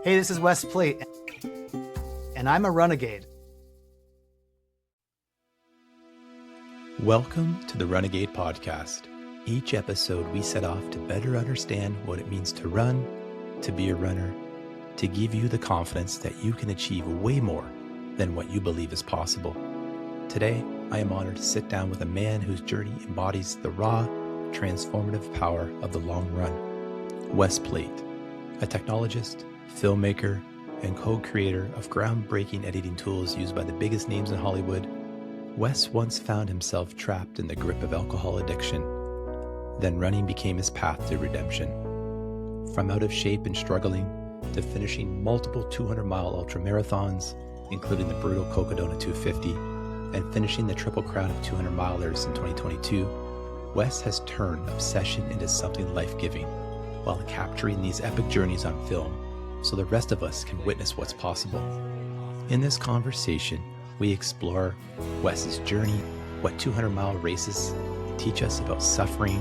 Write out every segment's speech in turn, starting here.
Hey, this is Wes Plate, and I'm a renegade. Welcome to the Renegade Podcast. Each episode, we set off to better understand what it means to run, to be a runner, to give you the confidence that you can achieve way more than what you believe is possible. Today, I am honored to sit down with a man whose journey embodies the raw, transformative power of the long run. Wes Plate, a technologist, filmmaker, and co-creator of groundbreaking editing tools used by the biggest names in Hollywood, Wes once found himself trapped in the grip of alcohol addiction. Then running became his path to redemption. From out of shape and struggling to finishing multiple 200-mile ultramarathons, including the brutal Cocodona 250, and finishing the Triple Crown of 200-milers in 2022, Wes has turned obsession into something life-giving while capturing these epic journeys on film so the rest of us can witness what's possible. In this conversation, we explore Wes's journey, what 200-mile races teach us about suffering,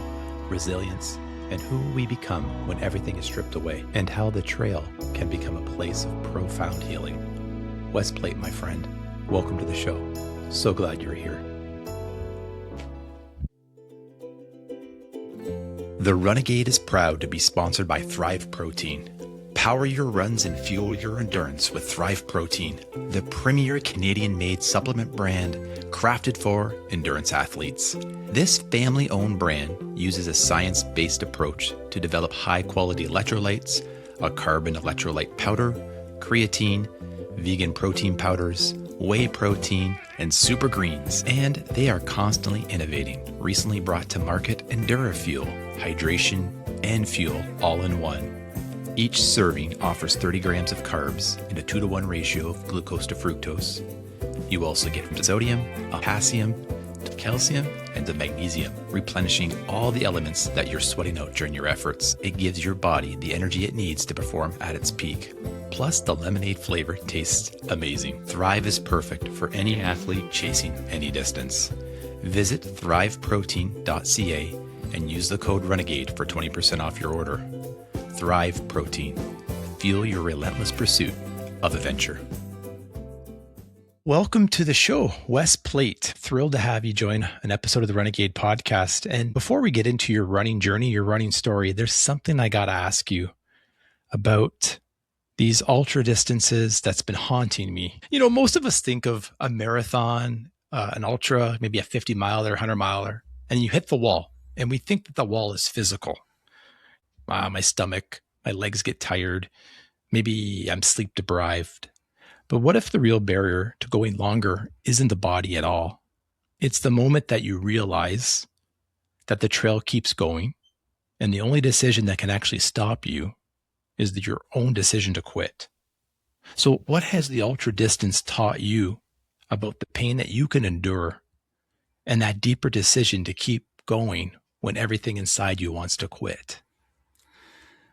resilience, and who we become when everything is stripped away, and how the trail can become a place of profound healing. Wes Plate, my friend, welcome to the show. So glad you're here. The Renegade is proud to be sponsored by Thrive Protein. Power your runs and fuel your endurance with Thrive Protein, the premier Canadian-made supplement brand crafted for endurance athletes. This family-owned brand uses a science-based approach to develop high-quality electrolytes, a carbon electrolyte powder, creatine, vegan protein powders, whey protein, and super greens. And they are constantly innovating. Recently brought to market EnduraFuel, hydration and fuel all in one. Each serving offers 30 grams of carbs and a 2-to-1 ratio of glucose to fructose. You also get sodium, potassium, calcium, and the magnesium, replenishing all the elements that you're sweating out during your efforts. It gives your body the energy it needs to perform at its peak. Plus, the lemonade flavor tastes amazing. Thrive is perfect for any athlete chasing any distance. Visit thriveprotein.ca and use the code RENEGADE for 20% off your order. Thrive Protein. Fuel your relentless pursuit of adventure. Welcome to the show, Wes Plate. Thrilled to have you join an episode of the Renegade Podcast. And before we get into your running journey, your running story, there's something I got to ask you about these ultra distances that's been haunting me. You know, most of us think of a marathon, an ultra, maybe a 50-miler, 100-miler, and you hit the wall. And we think that the wall is physical. My stomach, my legs get tired. Maybe I'm sleep deprived. But what if the real barrier to going longer isn't the body at all? It's the moment that you realize that the trail keeps going, and the only decision that can actually stop you is your own decision to quit. So what has the ultra distance taught you about the pain that you can endure and that deeper decision to keep going when everything inside you wants to quit?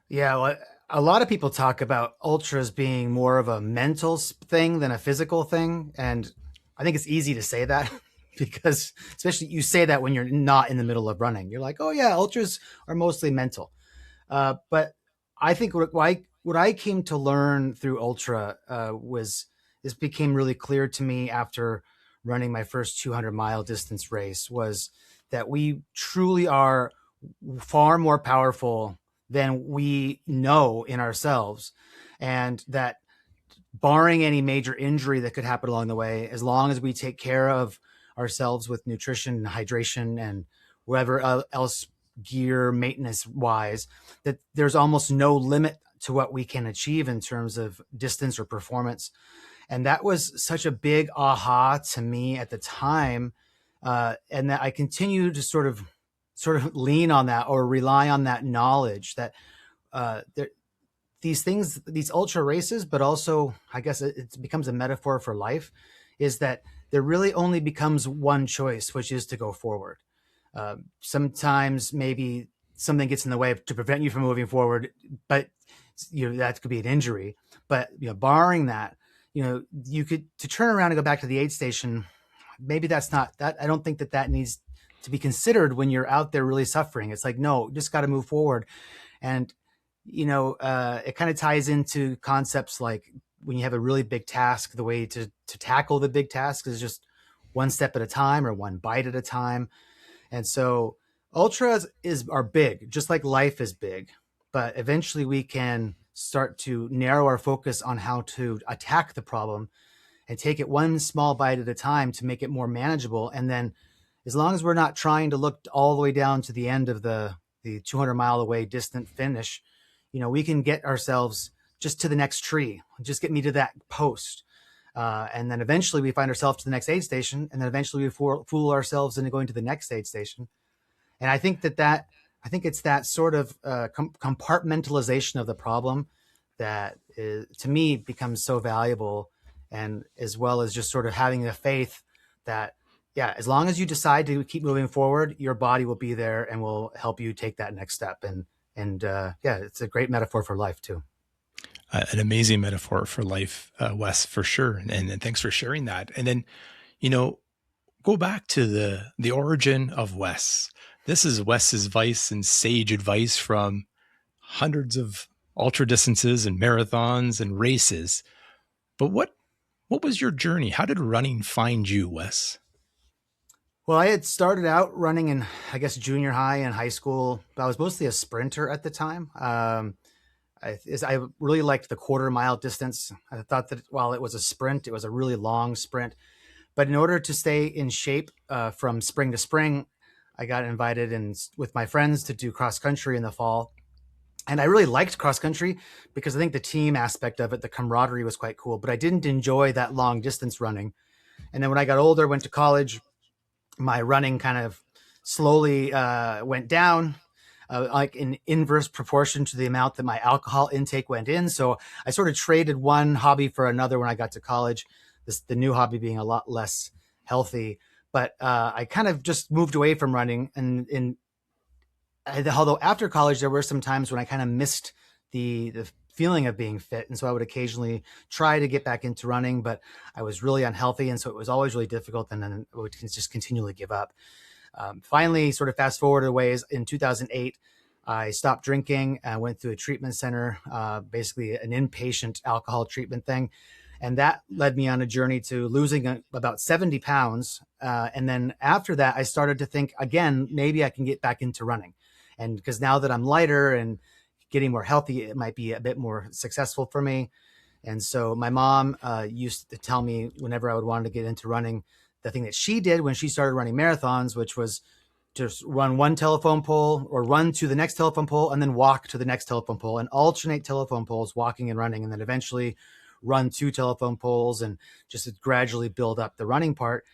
Yeah, well, a lot of people talk about ultras being more of a mental thing than a physical thing. And I think it's easy to say that because especially you say that when you're not in the middle of running. You're like, oh yeah, ultras are mostly mental. But I think what I came to learn through ultra this became really clear to me after running my first 200-mile distance race, was that we truly are far more powerful than we know in ourselves. And that barring any major injury that could happen along the way, as long as we take care of ourselves with nutrition and hydration and whatever else gear maintenance wise, that there's almost no limit to what we can achieve in terms of distance or performance. And that was such a big aha to me at the time. And that I continue to sort of lean on that or rely on that knowledge that these ultra races, but also I guess it becomes a metaphor for life, is that there really only becomes one choice, which is to go forward. Sometimes maybe something gets in the way to prevent you from moving forward, but that could be an injury. But barring that, you could to turn around and go back to the aid station. Maybe that's not that. I don't think that needs to be considered when you're out there really suffering. It's like, no, just got to move forward. And it kind of ties into concepts like when you have a really big task, the way to tackle the big task is just one step at a time or one bite at a time. And so ultras are big, just like life is big. But eventually we can start to narrow our focus on how to attack the problem and take it one small bite at a time to make it more manageable. And then as long as we're not trying to look all the way down to the end of the 200-mile away distant finish, we can get ourselves just to the next tree, just get me to that post. And then eventually we find ourselves to the next aid station. And then eventually we fool ourselves into going to the next aid station. And I think I think it's that sort of compartmentalization of the problem that to me becomes so valuable, and as well as just sort of having the faith that, yeah, as long as you decide to keep moving forward, your body will be there and will help you take that next step. And yeah, it's a great metaphor for life too. An amazing metaphor for life, Wes, for sure. And thanks for sharing that. And then, you know, go back to the origin of Wes. This is Wes's advice and sage advice from hundreds of ultra distances and marathons and races. But what was your journey? How did running find you, Wes? Well, I had started out running in, I guess, junior high and high school, but I was mostly a sprinter at the time. I really liked the quarter-mile distance. I thought that while it was a sprint, it was a really long sprint. But in order to stay in shape from spring to spring, I got invited with my friends to do cross country in the fall. And I really liked cross country because I think the team aspect of it, the camaraderie was quite cool, but I didn't enjoy that long distance running. And then when I got older, went to college, my running kind of slowly went down, like in inverse proportion to the amount that my alcohol intake went in. So I sort of traded one hobby for another when I got to college, the new hobby being a lot less healthy. But I kind of just moved away from running. And although after college, there were some times when I kind of missed the feeling of being fit. And so I would occasionally try to get back into running, but I was really unhealthy. And so it was always really difficult. And then I would just continually give up. Finally, sort of fast forward a ways, in 2008, I stopped drinking and went through a treatment center, basically an inpatient alcohol treatment thing. And that led me on a journey to losing about 70 pounds. And then after that, I started to think, again, maybe I can get back into running. And because now that I'm lighter and getting more healthy, it might be a bit more successful for me. And so my mom used to tell me whenever I would want to get into running, the thing that she did when she started running marathons, which was just run one telephone pole or run to the next telephone pole and then walk to the next telephone pole and alternate telephone poles, walking and running, and then eventually run 2 telephone poles and just gradually build up the running part.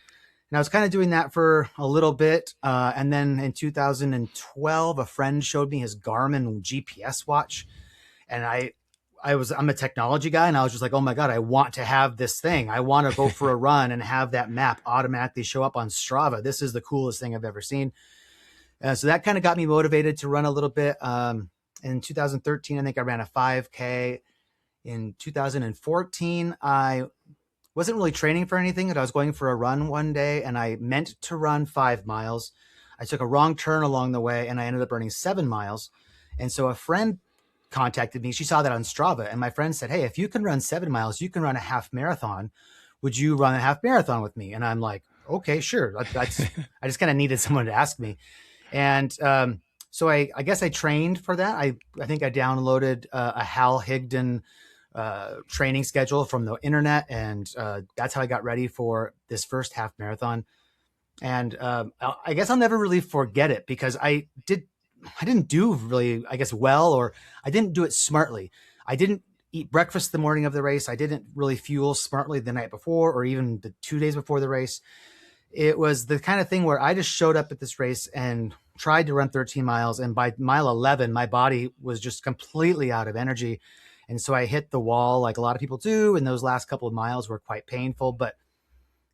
And I was kind of doing that for a little bit. And then in 2012, a friend showed me his Garmin GPS watch. And I'm a technology guy, and I was just like, oh my God, I want to have this thing. I want to go for a run and have that map automatically show up on Strava. This is the coolest thing I've ever seen. So that kind of got me motivated to run a little bit. In 2013, I think I ran a 5K. In 2014, I wasn't really training for anything, but I was going for a run one day, and I meant to run 5 miles. I took a wrong turn along the way, and I ended up running 7 miles. And so a friend contacted me. She saw that on Strava, and my friend said, hey, if you can run 7 miles, you can run a half marathon. Would you run a half marathon with me? And I'm like, okay, sure. I just kind of needed someone to ask me. And so I guess I trained for that. I think I downloaded a Hal Higdon training schedule from the internet. And that's how I got ready for this first half marathon. And I guess I'll never really forget it because I didn't do really, I guess, well, or I didn't do it smartly. I didn't eat breakfast the morning of the race. I didn't really fuel smartly the night before or even the 2 days before the race. It was the kind of thing where I just showed up at this race and tried to run 13 miles. And by mile 11, my body was just completely out of energy. And so I hit the wall like a lot of people do. And those last couple of miles were quite painful. But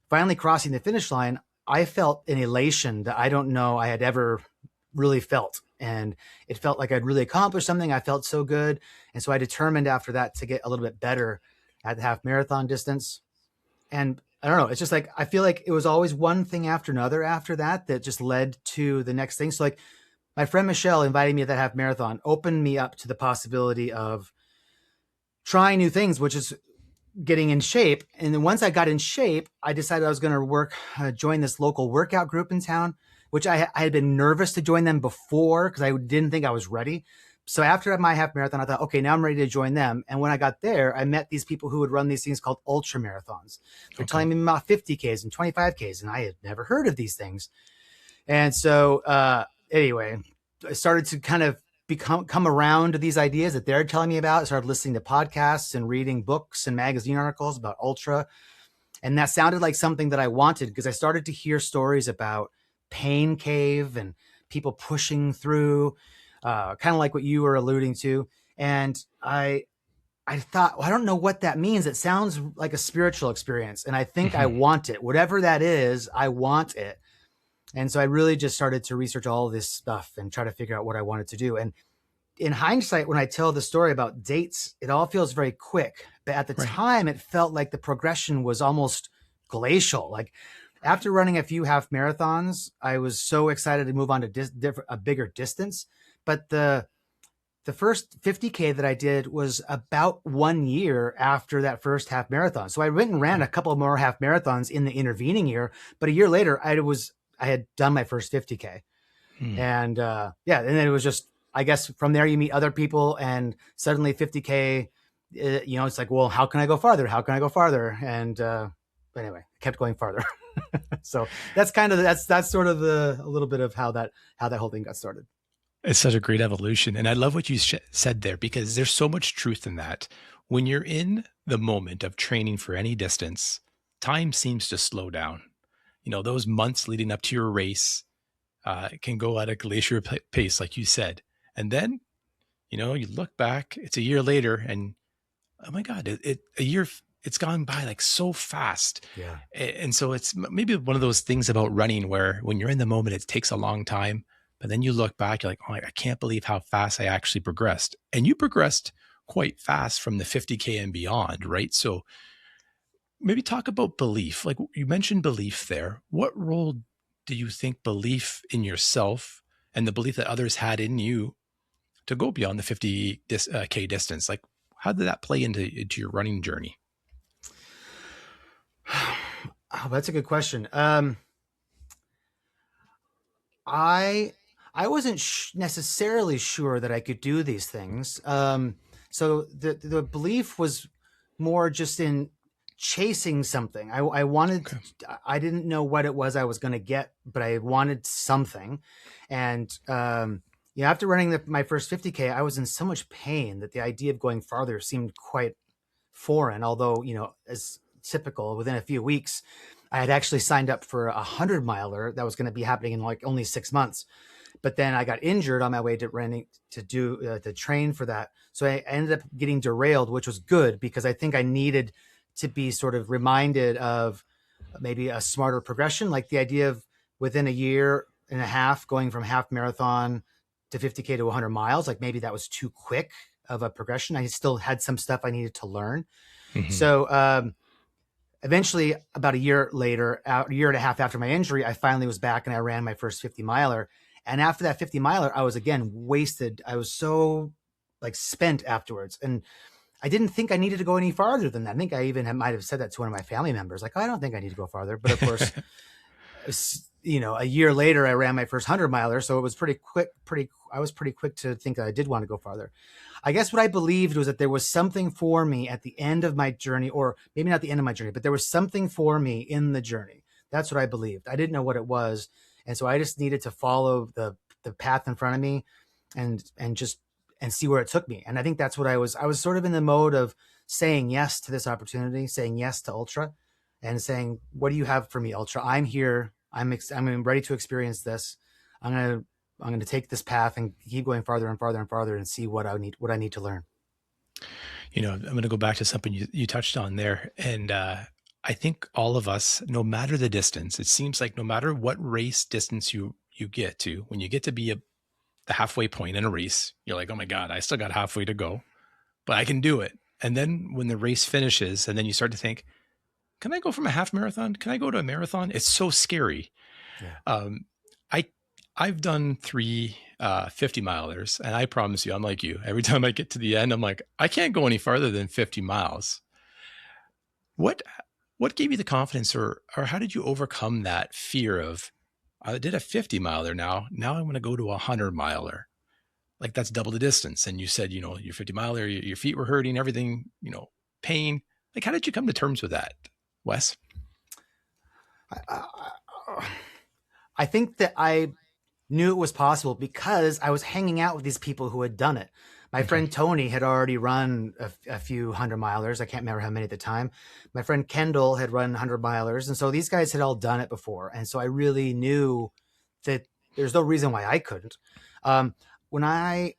finally crossing the finish line, I felt an elation that I don't know I had ever really felt. And it felt like I'd really accomplished something. I felt so good. And so I determined after that to get a little bit better at the half marathon distance. And I don't know, it's just like, I feel like it was always one thing after another after that just led to the next thing. So like my friend Michelle invited me to that half marathon, opened me up to the possibility of trying new things, which is getting in shape. And then once I got in shape, I decided I was going to join this local workout group in town, which I had been nervous to join them before because I didn't think I was ready. So after my half marathon, I thought, okay, now I'm ready to join them. And when I got there, I met these people who would run these things called ultra marathons. They're telling me about 50Ks and 25Ks, and I had never heard of these things. And so anyway, I started to kind of come around to these ideas that they're telling me about. I started listening to podcasts and reading books and magazine articles about ultra. And that sounded like something that I wanted because I started to hear stories about pain cave and people pushing through, kind of like what you were alluding to. And I thought, well, I don't know what that means. It sounds like a spiritual experience. And I think I want it. Whatever that is, I want it. And so I really just started to research all of this stuff and try to figure out what I wanted to do. And in hindsight, when I tell the story about dates, it all feels very quick. But at the time, it felt like the progression was almost glacial. Like after running a few half marathons, I was so excited to move on to a bigger distance. But the first 50K that I did was about 1 year after that first half marathon. So I went and ran a couple more half marathons in the intervening year. But a year later, I had done my first 50K. And and then it was just, I guess from there you meet other people and suddenly 50K, it's like, well, how can I go farther? How can I go farther? And anyway, I kept going farther. So that's that's sort of a little bit of how that whole thing got started. It's such a great evolution. And I love what you said there, because there's so much truth in that. When you're in the moment of training for any distance, time seems to slow down. Those months leading up to your race can go at a glacier pace, like you said. And then, you look back, it's a year later and, oh my God, a year, it's gone by like so fast. Yeah. And so it's maybe one of those things about running where when you're in the moment, it takes a long time, but then you look back, you're like, oh, I can't believe how fast I actually progressed. And you progressed quite fast from the 50K and beyond, right? So maybe talk about belief. Like you mentioned belief there. What role do you think belief in yourself and the belief that others had in you to go beyond the 50K distance? Like, how did that play into your running journey? Oh, that's a good question. I wasn't necessarily sure that I could do these things. So the belief was more just in chasing something. I wanted, I didn't know what it was I was going to get, but I wanted something. And, after running my first 50K, I was in so much pain that the idea of going farther seemed quite foreign. Although, as typical, within a few weeks, I had actually signed up for a 100-miler that was going to be happening in like only 6 months. But then I got injured on my way to running to train for that. So I ended up getting derailed, which was good because I think I needed to be sort of reminded of maybe a smarter progression, like the idea of within a year and a half going from half marathon to 50K to 100 miles. Like maybe that was too quick of a progression. I still had some stuff I needed to learn. So eventually, about a year later, a year and a half after my injury, I finally was back and I ran my first 50-miler. And after that 50-miler, I was again wasted. I was so like spent afterwards. And I didn't think I needed to go any farther than that. I think I even might have said that to one of my family members. Like, oh, I don't think I need to go farther. But of course, a year later, I ran my first 100-miler. So it was pretty quick. I was pretty quick to think that I did want to go farther. I guess what I believed was that there was something for me at the end of my journey, or maybe not the end of my journey, but there was something for me in the journey. That's what I believed. I didn't know what it was. And so I just needed to follow the path in front of me and see where it took me. And I think that's what I was sort of in the mode of saying yes to this opportunity, saying yes to Ultra and saying, what do you have for me, Ultra? I'm here. I'm ready to experience this. I'm going to take this path and keep going farther and farther and farther and see what I need to learn. I'm going to go back to something you touched on there. And I think all of us, no matter the distance, it seems like no matter what race distance you get to, when you get to be the halfway point in a race, you're like, oh my God, I still got halfway to go, but I can do it. And then when the race finishes and then you start to think, can I go from a half marathon? Can I go to a marathon? It's so scary. Yeah. I've done three 50 milers, and I promise you, I'm like you. Every time I get to the end, I'm like, I can't go any farther than 50 miles. What what gave you the confidence, or how did you overcome that fear of, I did a 50 miler now I'm going to go to a 100 miler? Like that's double the distance. And you said, your 50 miler, your feet were hurting, everything, pain. Like, how did you come to terms with that, Wes? I think that I knew it was possible because I was hanging out with these people who had done it. My friend Tony had already run a few 100 milers. I can't remember how many at the time. My friend Kendall had run 100 milers. And so these guys had all done it before. And so I really knew that there's no reason why I couldn't. Um, when I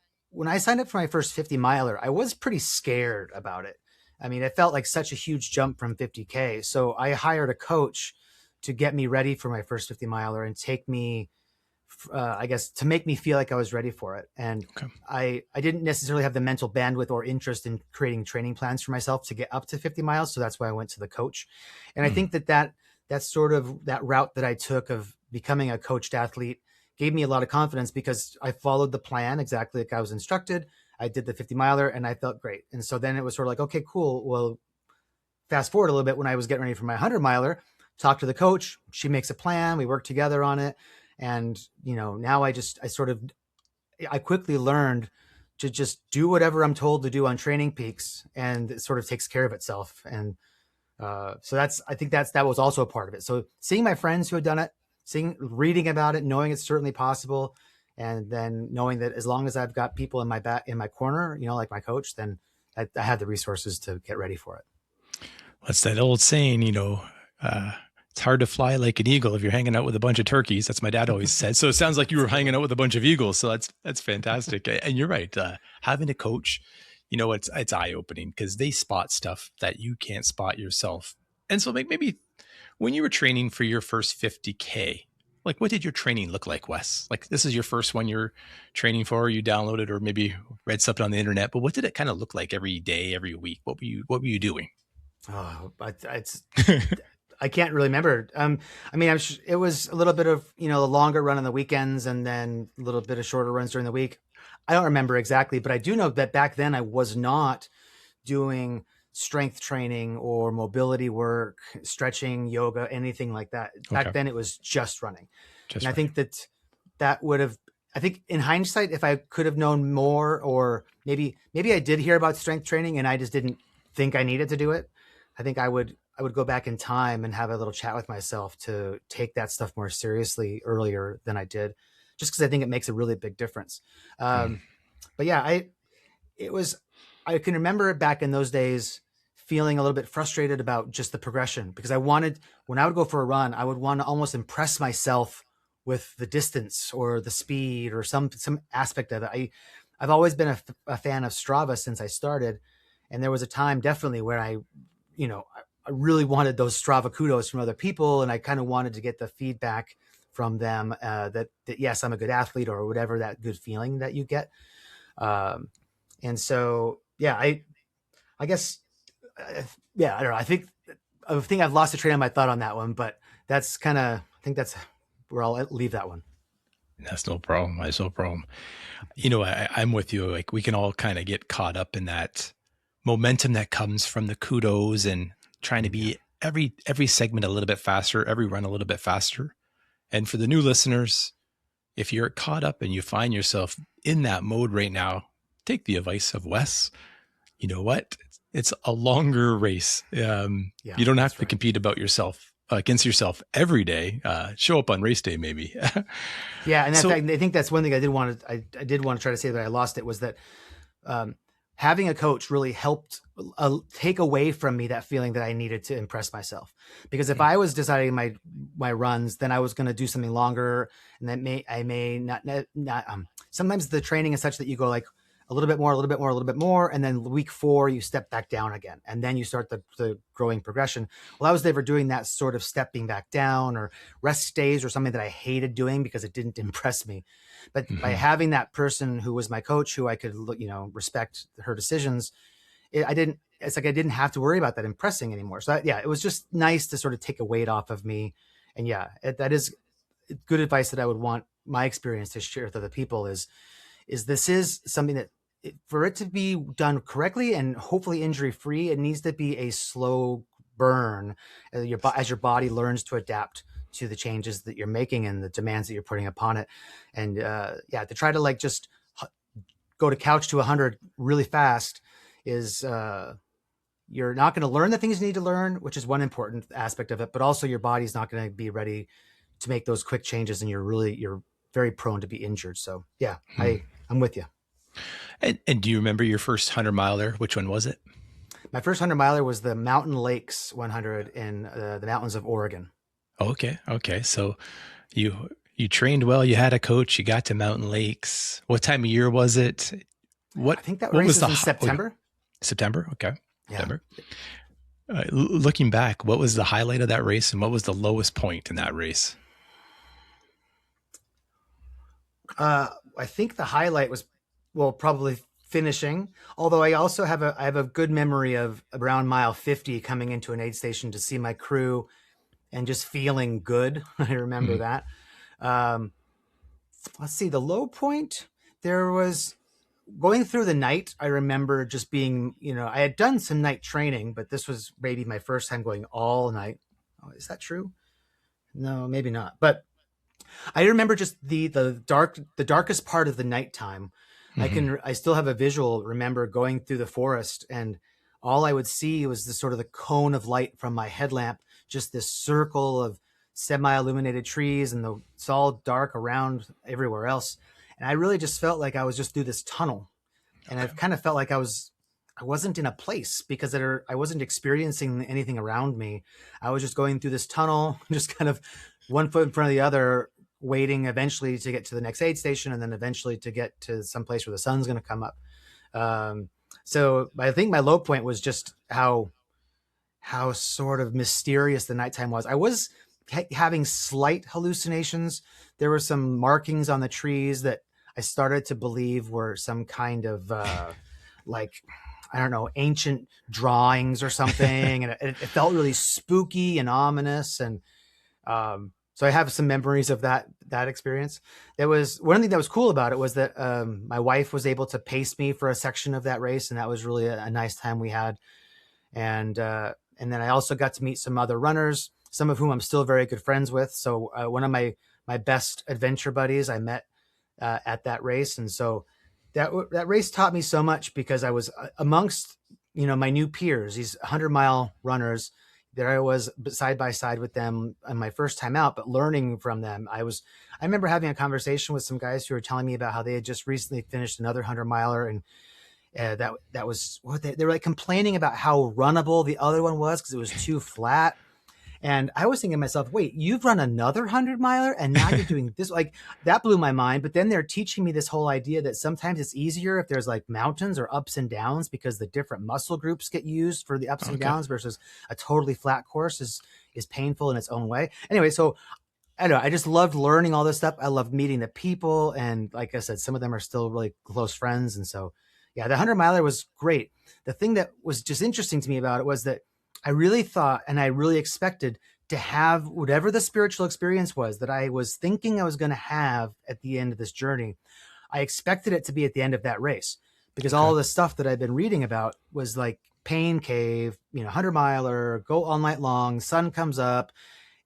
signed up for my first 50 miler, I was pretty scared about it. I mean, it felt like such a huge jump from 50K. So I hired a coach to get me ready for my first 50 miler and take me, I guess, to make me feel like I was ready for it. And I didn't necessarily have the mental bandwidth or interest in creating training plans for myself to get up to 50 miles. So that's why I went to the coach. And I think that's sort of that route that I took of becoming a coached athlete gave me a lot of confidence because I followed the plan exactly like I was instructed. I did the 50 miler and I felt great. And so then it was sort of like, okay, cool. Well, fast forward a little bit when I was getting ready for my 100 miler, talk to the coach. She makes a plan. We work together on it. And, now I quickly learned to just do whatever I'm told to do on Training Peaks, and it sort of takes care of itself. And so I think that was also a part of it. So seeing my friends who had done it, reading about it, knowing it's certainly possible, and then knowing that as long as I've got people in my corner, like my coach, then I have the resources to get ready for it. What's that old saying, it's hard to fly like an eagle if you're hanging out with a bunch of turkeys. That's my dad always said. So it sounds like you were hanging out with a bunch of eagles. So that's fantastic. And you're right. Having a coach, it's eye-opening because they spot stuff that you can't spot yourself. And so maybe when you were training for your first 50K, like what did your training look like, Wes? Like this is your first one you're training for, you downloaded or maybe read something on the internet, but what did it kind of look like every day, every week? What were you doing? Oh, but I can't really remember. I mean, it was a little bit of, a longer run on the weekends and then a little bit of shorter runs during the week. I don't remember exactly, but I do know that back then I was not doing strength training or mobility work, stretching, yoga, anything like that. Back then it was just running. I think that would have, I think in hindsight, if I could have known more, or maybe I did hear about strength training and I just didn't think I needed to do it. I think I would go back in time and have a little chat with myself to take that stuff more seriously earlier than I did, just because I think it makes a really big difference. But yeah, I can remember back in those days feeling a little bit frustrated about just the progression, because when I would go for a run, I would want to almost impress myself with the distance or the speed or some aspect of it. I've always been a fan of Strava since I started. And there was a time definitely where I really wanted those Strava kudos from other people. And I kind of wanted to get the feedback from them that yes, I'm a good athlete, or whatever, that good feeling that you get. And so, yeah, I guess, I don't know. I think I've lost the train of my thought on that one, but I think that's where I'll leave that one. That's no problem. That's no problem. I'm with you. Like we can all kind of get caught up in that momentum that comes from the kudos and trying to be every segment a little bit faster, every run a little bit faster. And for the new listeners, if you're caught up and you find yourself in that mode right now, take the advice of Wes. You know what? It's a longer race. You don't have to compete against yourself every day. Show up on race day, maybe. Yeah. And in fact, I think that's one thing I did want to try to say that I lost it, was that having a coach really helped take away from me that feeling that I needed to impress myself. Because if I was deciding my runs, then I was going to do something longer, and that I may not. Sometimes the training is such that you go like a little bit more, a little bit more, a little bit more, and then week 4 you step back down again, and then you start the growing progression. Well, I was never doing that sort of stepping back down, or rest days, or something that I hated doing because it didn't impress me. But by having that person who was my coach, who I could respect her decisions, it's like I didn't have to worry about that impressing anymore. So it was just nice to sort of take a weight off of me. And that is good advice that I would want my experience to share with other people is this is something that for it to be done correctly and hopefully injury free, it needs to be a slow burn as your body learns to adapt to the changes that you're making and the demands that you're putting upon it. And yeah, to try to like just go to couch to 100 really fast is you're not going to learn the things you need to learn, which is one important aspect of it, but also your body's not going to be ready to make those quick changes, and you're very prone to be injured. So yeah, I'm with you. And do you remember your first 100-miler? Which one was it? My first 100-miler was the Mountain Lakes 100 in the mountains of Oregon. Okay. So you trained well, you had a coach, you got to Mountain Lakes. What time of year was it? I think that race was in September. September? Okay. Yeah. September. Looking back, what was the highlight of that race and what was the lowest point in that race? I think the highlight was, well, probably finishing. Although I also have a good memory of around mile 50 coming into an aid station to see my crew and just feeling good. I remember that. Let's see, the low point, there was going through the night. I remember just being, I had done some night training, but this was maybe my first time going all night. Oh, is that true? No, maybe not. But I remember just the darkest part of the nighttime. I still have a visual, remember going through the forest, and all I would see was the sort of the cone of light from my headlamp, just this circle of semi-illuminated trees, and it's all dark around everywhere else. And I really just felt like I was just through this tunnel. And I kind of felt like I wasn't in a place because I wasn't experiencing anything around me. I was just going through this tunnel, just kind of one foot in front of the other, waiting eventually to get to the next aid station, and then eventually to get to some place where the sun's going to come up. So I think my low point was just how sort of mysterious the nighttime was. I was having slight hallucinations. There were some markings on the trees that I started to believe were some kind of like, I don't know, ancient drawings or something. And it felt really spooky and ominous. And so I have some memories of that experience. There was one thing that was cool about it was that my wife was able to pace me for a section of that race. And that was really a nice time we had. And then I also got to meet some other runners, some of whom I'm still very good friends with. So one of my best adventure buddies I met at that race. And so that race taught me so much because I was amongst, my new peers, these 100-mile runners. There I was side by side with them on my first time out, but learning from them. I remember having a conversation with some guys who were telling me about how they had just recently finished another 100-miler, and that was what they were like complaining about how runnable the other one was because it was too flat. And I was thinking to myself, wait, you've run another 100-miler and now you're doing this? Like, that blew my mind. But then they're teaching me this whole idea that sometimes it's easier if there's like mountains or ups and downs because the different muscle groups get used for the ups and downs versus a totally flat course is painful in its own way. Anyway, so I don't know. I just loved learning all this stuff. I loved meeting the people. And like I said, some of them are still really close friends. And so, yeah, the 100-miler was great. The thing that was just interesting to me about it was that I really thought, and I really expected to have whatever the spiritual experience was that I was thinking I was going to have at the end of this journey. I expected it to be at the end of that race because all the stuff that I've been reading about was like Pain Cave, 100-miler, go all night long, sun comes up,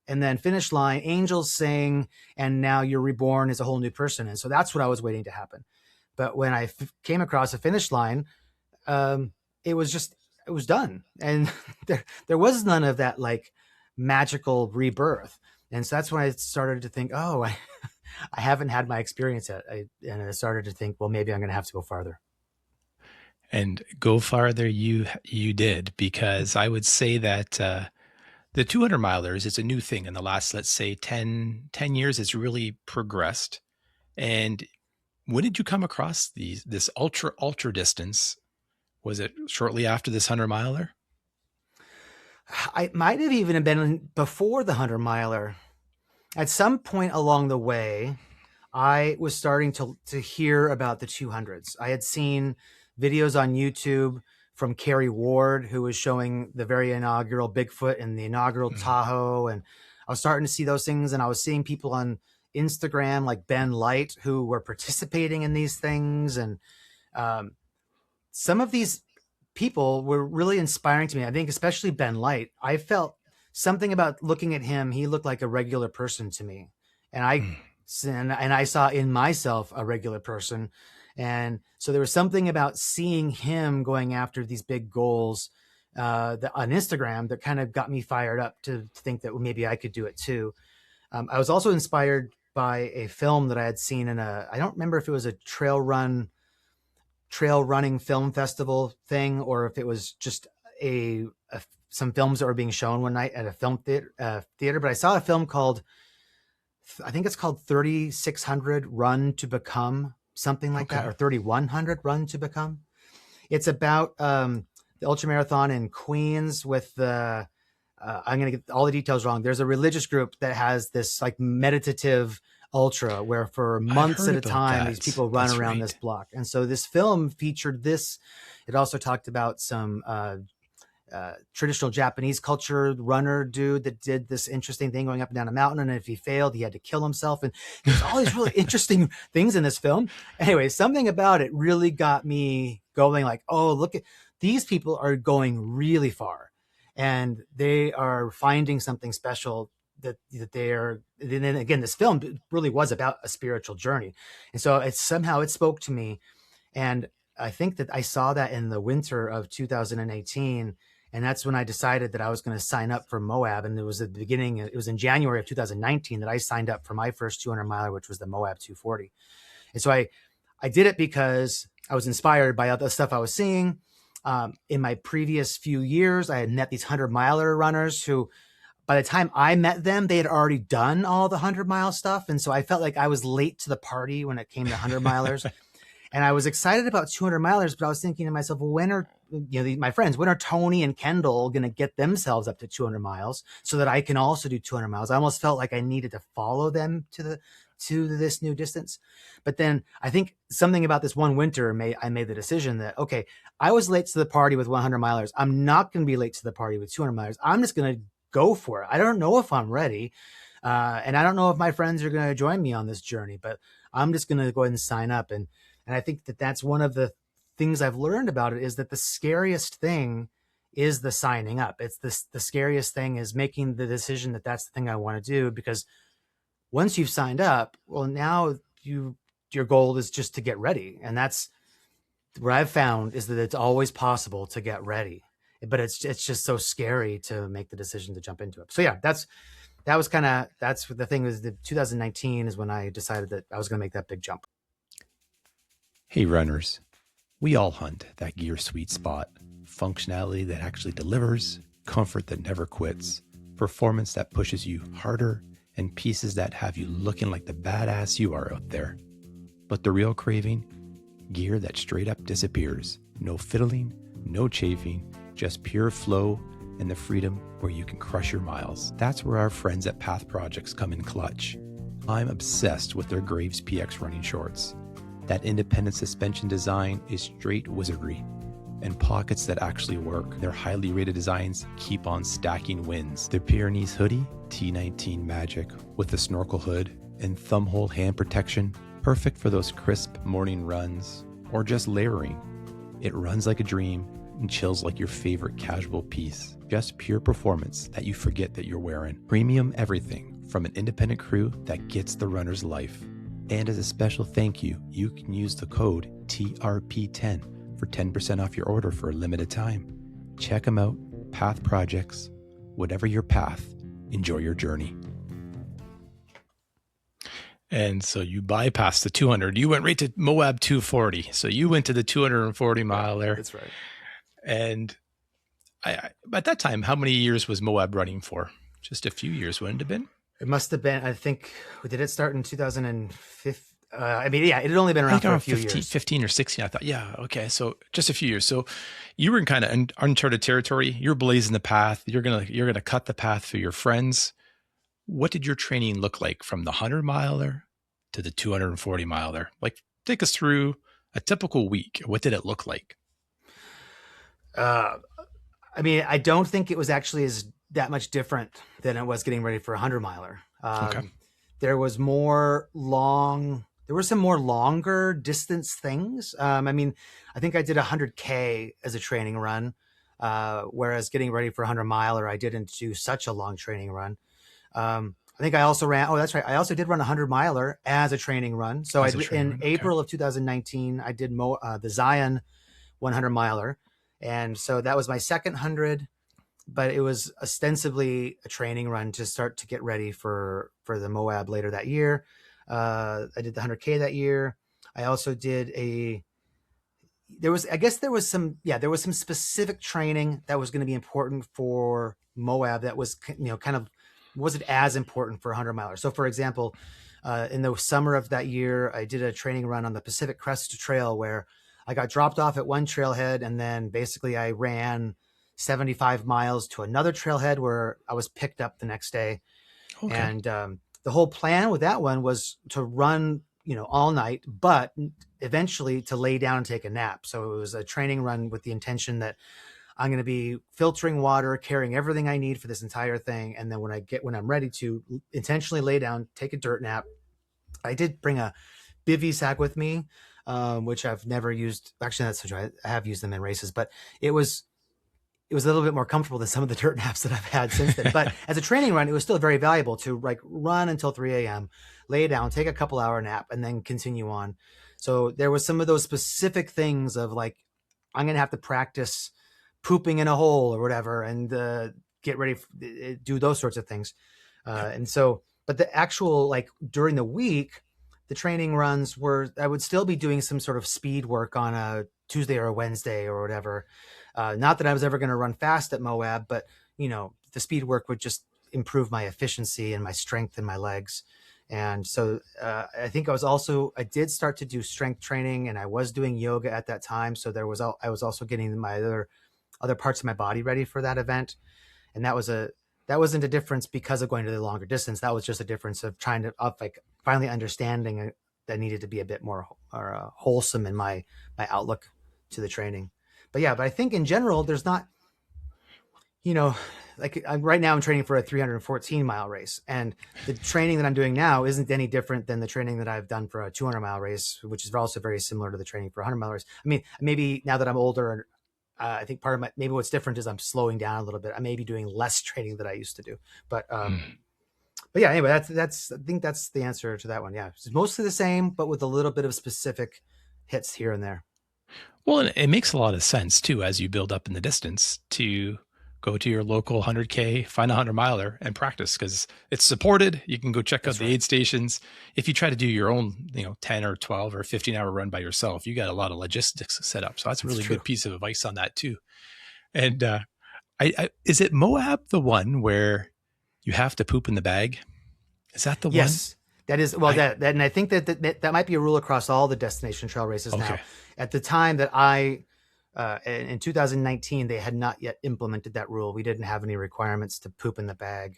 and then finish line, angels sing, and now you're reborn as a whole new person. And so that's what I was waiting to happen. But when I came across a finish line, it was done. And there was none of that like magical rebirth. And so that's when I started to think, I haven't had my experience yet. And I started to think, well, maybe I'm going to have to go farther. And go farther you did, because I would say that the 200-milers is a new thing in the last, let's say 10 years. It's really progressed. And when did you come across this ultra distance? Was it shortly after this 100-miler? I might have even been before the 100-miler. At some point along the way, I was starting to hear about the 200s. I had seen videos on YouTube from Kerry Ward, who was showing the very inaugural Bigfoot and the inaugural Tahoe. And I was starting to see those things. And I was seeing people on Instagram, like Ben Light, who were participating in these things. And um, some of these people were really inspiring to me. I think especially Ben Light. I felt something about looking at him. He looked like a regular person to me. And I saw in myself a regular person. And so there was something about seeing him going after these big goals on Instagram that kind of got me fired up to think that maybe I could do it too. I was also inspired by a film that I had seen I don't remember if it was a trail running film festival thing, or if it was just some films that were being shown one night at a film theater. But I saw a film called, I think it's called 3600 Run to Become, something like that, or 3100 Run to Become. It's about the ultramarathon in Queens with I'm going to get all the details wrong. There's a religious group that has this like meditative ultra where for months at a time, these people run around this block. And so this film featured this. It also talked about some traditional Japanese culture runner dude that did this interesting thing going up and down a mountain. And if he failed, he had to kill himself. And there's all these really interesting things in this film. Anyway, something about it really got me going like, oh, look at these people are going really far and they are finding something special that they are. And then again, this film really was about a spiritual journey. And so it spoke to me. And I think that I saw that in the winter of 2018. And that's when I decided that I was going to sign up for Moab. And it was in January of 2019 that I signed up for my first 200 miler, which was the Moab 240. And so I did it because I was inspired by other stuff I was seeing. In my previous few years, I had met these 100-miler runners who, by the time I met them, they had already done all the 100-mile stuff. And so I felt like I was late to the party when it came to 100-milers. And I was excited about 200-milers, but I was thinking to myself, well, when are Tony and Kendall going to get themselves up to 200 miles so that I can also do 200 miles? I almost felt like I needed to follow them to this new distance. But then I think something about this one winter I made the decision that, okay, I was late to the party with 100-milers. I'm not going to be late to the party with 200-milers. I'm just going to go for it. I don't know if I'm ready. And I don't know if my friends are going to join me on this journey, but I'm just going to go ahead and sign up. And I think that that's one of the things I've learned about it, is that the scariest thing is the signing up. It's the scariest thing is making the decision that that's the thing I want to do, because once you've signed up, well, now your goal is just to get ready. And that's what I've found, is that it's always possible to get ready, but it's just so scary to make the decision to jump into it. So yeah, that's the thing, is that 2019 is when I decided that I was going to make that big jump. Hey runners, we all hunt that gear sweet spot, functionality that actually delivers, comfort that never quits, performance that pushes you harder, and pieces that have you looking like the badass you are out there. But the real craving? Gear that straight up disappears. No fiddling, no chafing, just pure flow and the freedom where you can crush your miles. That's where our friends at Path Projects come in clutch. I'm obsessed with their Graves PX running shorts. That independent suspension design is straight wizardry, and pockets that actually work. Their highly rated designs keep on stacking wins. Their Pyrenees hoodie, T19 Magic, with the snorkel hood and thumbhole hand protection, perfect for those crisp morning runs or just layering. It runs like a dream and chills like your favorite casual piece. Just pure performance that you forget that you're wearing. Premium everything from an independent crew that gets the runner's life. And as a special thank you, you can use the code TRP10 for 10% off your order for a limited time. Check them out, Path Projects. Whatever your path, enjoy your journey. And so you bypassed the 200. You went right to Moab 240. So you went to the 240 mile there. That's right. And I at that time, how many years was Moab running for? Just a few years, wouldn't it have been? It must have been, I think, did it start in 2005? I mean, yeah, it had only been around for a few years. 15 or 16, I thought. Yeah, okay, so just a few years. So you were in kind of uncharted territory. You're blazing the path. You're gonna cut the path for your friends. What did your training look like from the 100-miler to the 240-miler? Like, take us through a typical week. What did it look like? I mean, I don't think it was actually that much different than it was getting ready for a 100-miler. Okay. there was more long. There were some more longer distance things. I mean, I think I did 100K as a training run, whereas getting ready for a 100 miler, I didn't do such a long training run. I think I also ran. Oh, that's right. I also did run a 100 miler as a training run. So as a training in run? Okay. April of 2019, I did the Zion 100 miler, and so that was my second 100. But it was ostensibly a training run to start to get ready for the Moab later that year. I did the 100K that year. I also did there was some specific training that was going to be important for Moab that was, kind of wasn't as important for 100 miler. So for example, in the summer of that year, I did a training run on the Pacific Crest Trail where I got dropped off at one trailhead, and then basically I ran 75 miles to another trailhead where I was picked up the next day. Okay. And the whole plan with that one was to run, all night, but eventually to lay down and take a nap. So it was a training run with the intention that I'm going to be filtering water, carrying everything I need for this entire thing. And then when I'm ready to intentionally lay down, take a dirt nap. I did bring a bivy sack with me, which I've never used. Actually, that's true. I have used them in races, but it was a little bit more comfortable than some of the dirt naps that I've had since then. But as a training run, it was still very valuable to run until 3 a.m., lay down, take a couple hour nap, and then continue on. So there was some of those specific things of I'm going to have to practice pooping in a hole or whatever, and get ready, do those sorts of things. And so, but the actual, during the week, the training runs I would still be doing some sort of speed work on a Tuesday or a Wednesday or whatever. Not that I was ever going to run fast at Moab, but the speed work would just improve my efficiency and my strength in my legs. And so I think I did start to do strength training, and I was doing yoga at that time. So I was also getting my other parts of my body ready for that event. And that wasn't a difference because of going to the longer distance. That was just a difference of trying to finally understanding that needed to be a bit more wholesome in my outlook to the training. But I think in general, there's not, right now I'm training for a 314-mile race, and the training that I'm doing now isn't any different than the training that I've done for a 200-mile race, which is also very similar to the training for a 100-mile race. I mean, maybe now that I'm older, I think part of maybe what's different is I'm slowing down a little bit. I may be doing less training than I used to do, but anyway, I think that's the answer to that one. Yeah, it's mostly the same, but with a little bit of specific hits here and there. Well, and it makes a lot of sense too, as you build up in the distance, to go to your local 100K, find a 100-miler and practice, because it's supported. You can go check out the aid stations. If you try to do your own, 10 or 12 or 15-hour run by yourself, you got a lot of logistics set up. So that's a really good piece of advice on that too. And is it Moab the one where you have to poop in the bag? Is that the one? Yes, that is. Well, and I think that might be a rule across all the destination trail races now. At the time that in 2019, they had not yet implemented that rule. We didn't have any requirements to poop in the bag.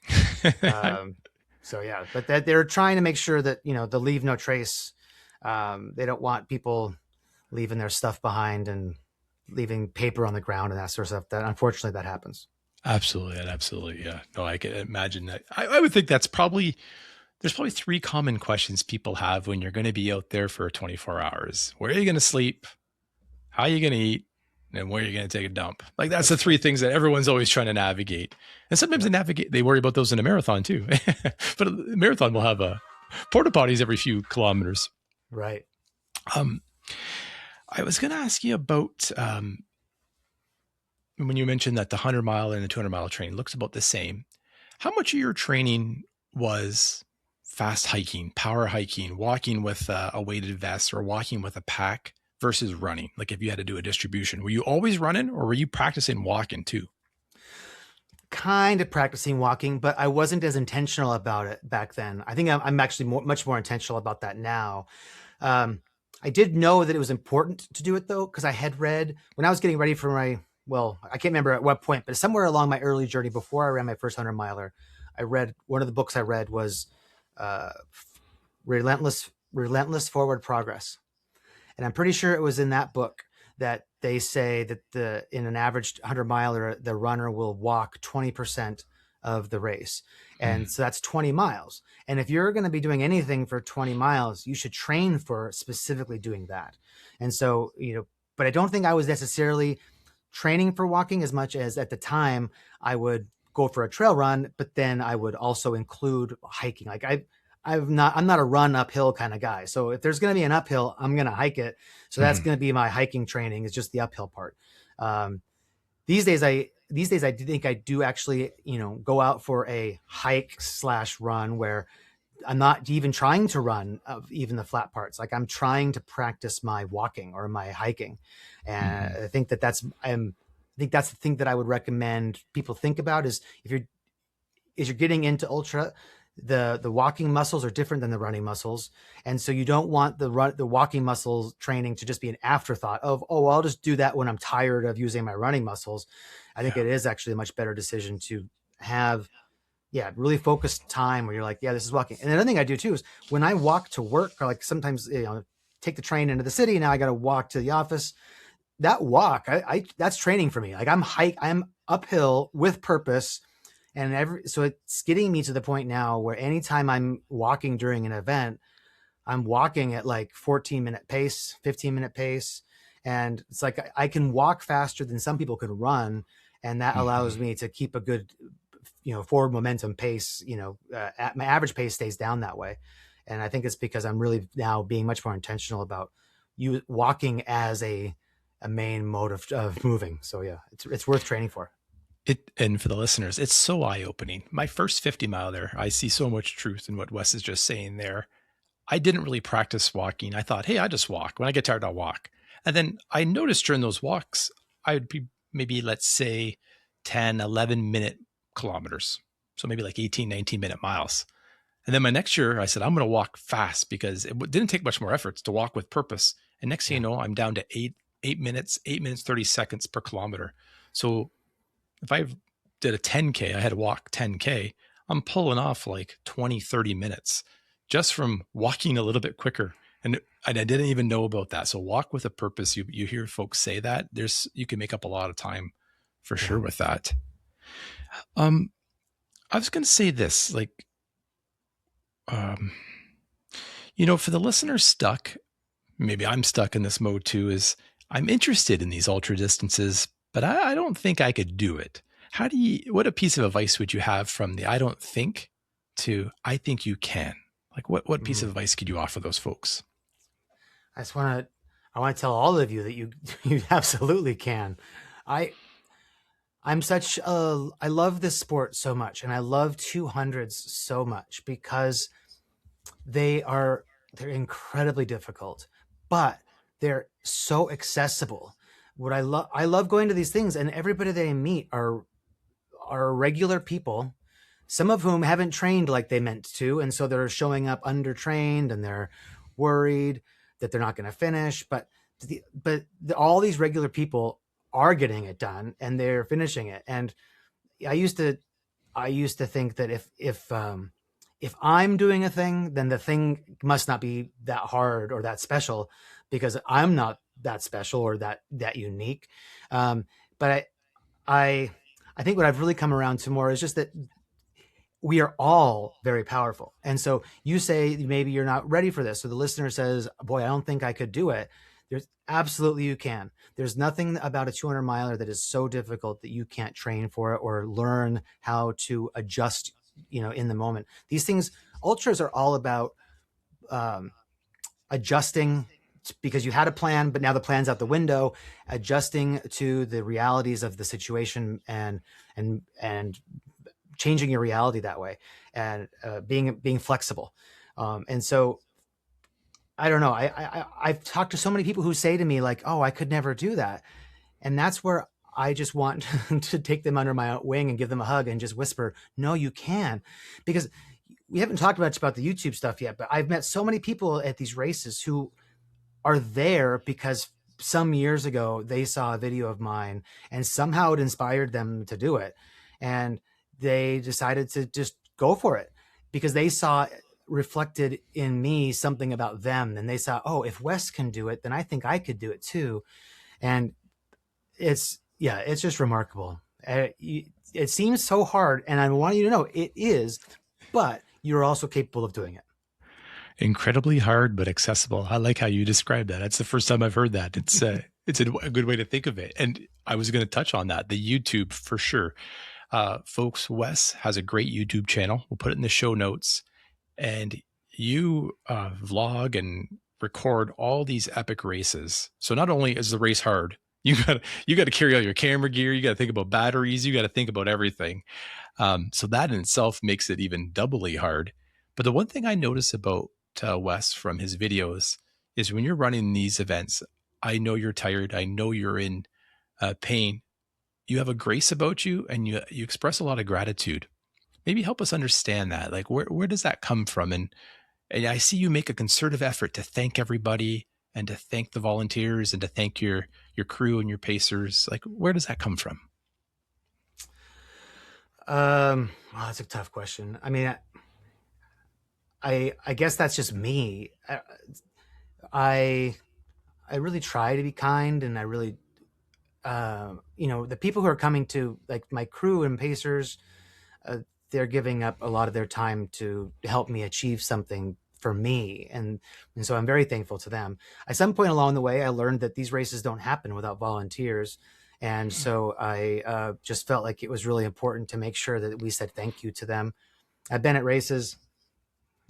But they're trying to make sure that, the leave no trace. They don't want people leaving their stuff behind and leaving paper on the ground and that sort of stuff. That unfortunately that happens. Absolutely. Yeah. No, I can imagine that. I would think there's probably 3 common questions people have when you're going to be out there for 24 hours. Where are you going to sleep? How are you going to eat? And where are you going to take a dump? That's the 3 things that everyone's always trying to navigate. And sometimes they worry about those in a marathon too. But a marathon will have porta potties every few kilometers. Right. I was going to ask you about when you mentioned that the 100-mile and the 200-mile train looks about the same. How much of your training was fast hiking, power hiking, walking with a weighted vest, or walking with a pack versus running? If you had to do a distribution, were you always running, or were you practicing walking too? Kind of practicing walking, but I wasn't as intentional about it back then. I think I'm actually much more intentional about that now. I did know that it was important to do it though, because I had read when I was getting ready for I can't remember at what point, but somewhere along my early journey before I ran my first 100-miler, I read one of the books I read was Relentless Forward Progress. And I'm pretty sure it was in that book that they say that in an average 100-miler, the runner will walk 20% of the race. And so that's 20 miles. And if you're going to be doing anything for 20 miles, you should train for specifically doing that. And so, but I don't think I was necessarily training for walking as much as at the time I would go for a trail run, but then I would also include hiking. Like I'm not a run uphill kind of guy. So if there's going to be an uphill, I'm going to hike it. So that's going to be my hiking training, is just the uphill part. These days I think I do actually, go out for a hike / run where I'm not even trying to run even the flat parts. Like I'm trying to practice my walking or my hiking. And I think that's the thing that I would recommend people think about is if you're getting into ultra, the walking muscles are different than the running muscles. And so you don't want the walking muscles training to just be an afterthought of, oh, I'll just do that when I'm tired of using my running muscles. I think it is actually a much better decision to have, really focused time where you're like, this is walking. And the other thing I do too is when I walk to work, or like sometimes, take the train into the city. Now I got to walk to the office. That walk, that's training for me. Like I'm uphill with purpose. And so it's getting me to the point now where anytime I'm walking during an event, I'm walking at like 14-minute pace, 15-minute pace. And it's like I can walk faster than some people can run. And that allows me to keep a good, forward momentum pace. My average pace stays down that way. And I think it's because I'm really now being much more intentional about you walking as a main mode of moving. So it's worth training for. And for the listeners, it's so eye-opening. My first 50 mile there, I see so much truth in what Wes is just saying there. I didn't really practice walking. I thought, hey, I just walk. When I get tired, I'll walk. And then I noticed during those walks, I would be maybe, let's say, 10, 11-minute kilometers. So maybe like 18, 19-minute miles. And then my next year, I said, I'm going to walk fast because it didn't take much more effort to walk with purpose. And next thing you know, I'm down to 8 minutes, 30 seconds per kilometer. So if I did a 10K, I had to walk 10K, I'm pulling off like 20, 30 minutes just from walking a little bit quicker. And I didn't even know about that. So walk with a purpose. You hear folks say that you can make up a lot of time for sure with that. I was going to say this, like, for the listeners stuck, maybe I'm stuck in this mode too, is I'm interested in these ultra distances, but I don't think I could do it. What a piece of advice would you have from the I don't think to I think you can? Like what piece of advice could you offer those folks? I want to tell all of you that you absolutely can. I love this sport so much, and I love 200s so much because they're incredibly difficult, but they're so accessible. I love going to these things, and everybody that I meet are regular people, some of whom haven't trained like they meant to. And so they're showing up undertrained and they're worried that they're not going to finish. But all these regular people are getting it done and they're finishing it. And I used to think that if I'm doing a thing, then the thing must not be that hard or that special because I'm not that special or that unique. But I think what I've really come around to more is just that we are all very powerful. And so you say, maybe you're not ready for this. So the listener says, boy, I don't think I could do it. There's absolutely, you can. There's nothing about a 200 miler that is so difficult that you can't train for it or learn how to adjust, in the moment. These things, ultras are all about adjusting because you had a plan, but now the plan's out the window, adjusting to the realities of the situation and changing your reality that way and being flexible. And so I don't know. I've talked to so many people who say to me like, oh, I could never do that. And that's where I just want to take them under my wing and give them a hug and just whisper, no, you can. Because we haven't talked much about the YouTube stuff yet, but I've met so many people at these races who are there because some years ago they saw a video of mine and somehow it inspired them to do it. And they decided to just go for it because they saw reflected in me something about them. And they saw, oh, if Wes can do it, then I think I could do it too. And it's just remarkable. It seems so hard, and I want you to know it is, but you're also capable of doing it. Incredibly hard, but accessible. I like how you describe that. That's the first time I've heard that. It's a good way to think of it. And I was going to touch on that, the YouTube for sure. Folks, Wes has a great YouTube channel. We'll put it in the show notes. And you vlog and record all these epic races. So not only is the race hard, you got to carry all your camera gear. You got to think about batteries. You got to think about everything. So that in itself makes it even doubly hard. But the one thing I notice about Wes from his videos is when you're running these events, I know you're tired. I know you're in pain. You have a grace about you, and you express a lot of gratitude. Maybe help us understand that. Like, where does that come from? And I see you make a concerted effort to thank everybody and to thank the volunteers and to thank your crew and your pacers. Like, where does that come from? Well, that's a tough question. I mean, I guess that's just me. I really try to be kind, and I really, the people who are coming to, like, my crew and pacers, they're giving up a lot of their time to help me achieve something for me. And so I'm very thankful to them. At some point along the way, I learned that these races don't happen without volunteers. And so I just felt like it was really important to make sure that we said thank you to them. I've been at races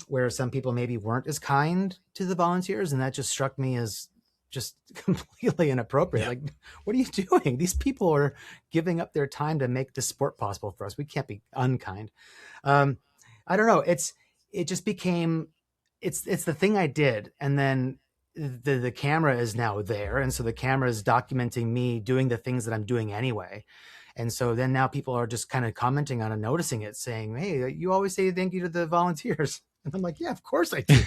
where some people maybe weren't as kind to the volunteers, and that just struck me as just completely inappropriate. Yeah. Like, what are you doing? These people are giving up their time to make this sport possible for us. We can't be unkind. I don't know. It just became, it's the thing I did. And then the camera is now there. And so the camera is documenting me doing the things that I'm doing anyway. And so then now people are just kind of commenting on and noticing it, saying, hey, you always say thank you to the volunteers. And I'm like, yeah, of course I do.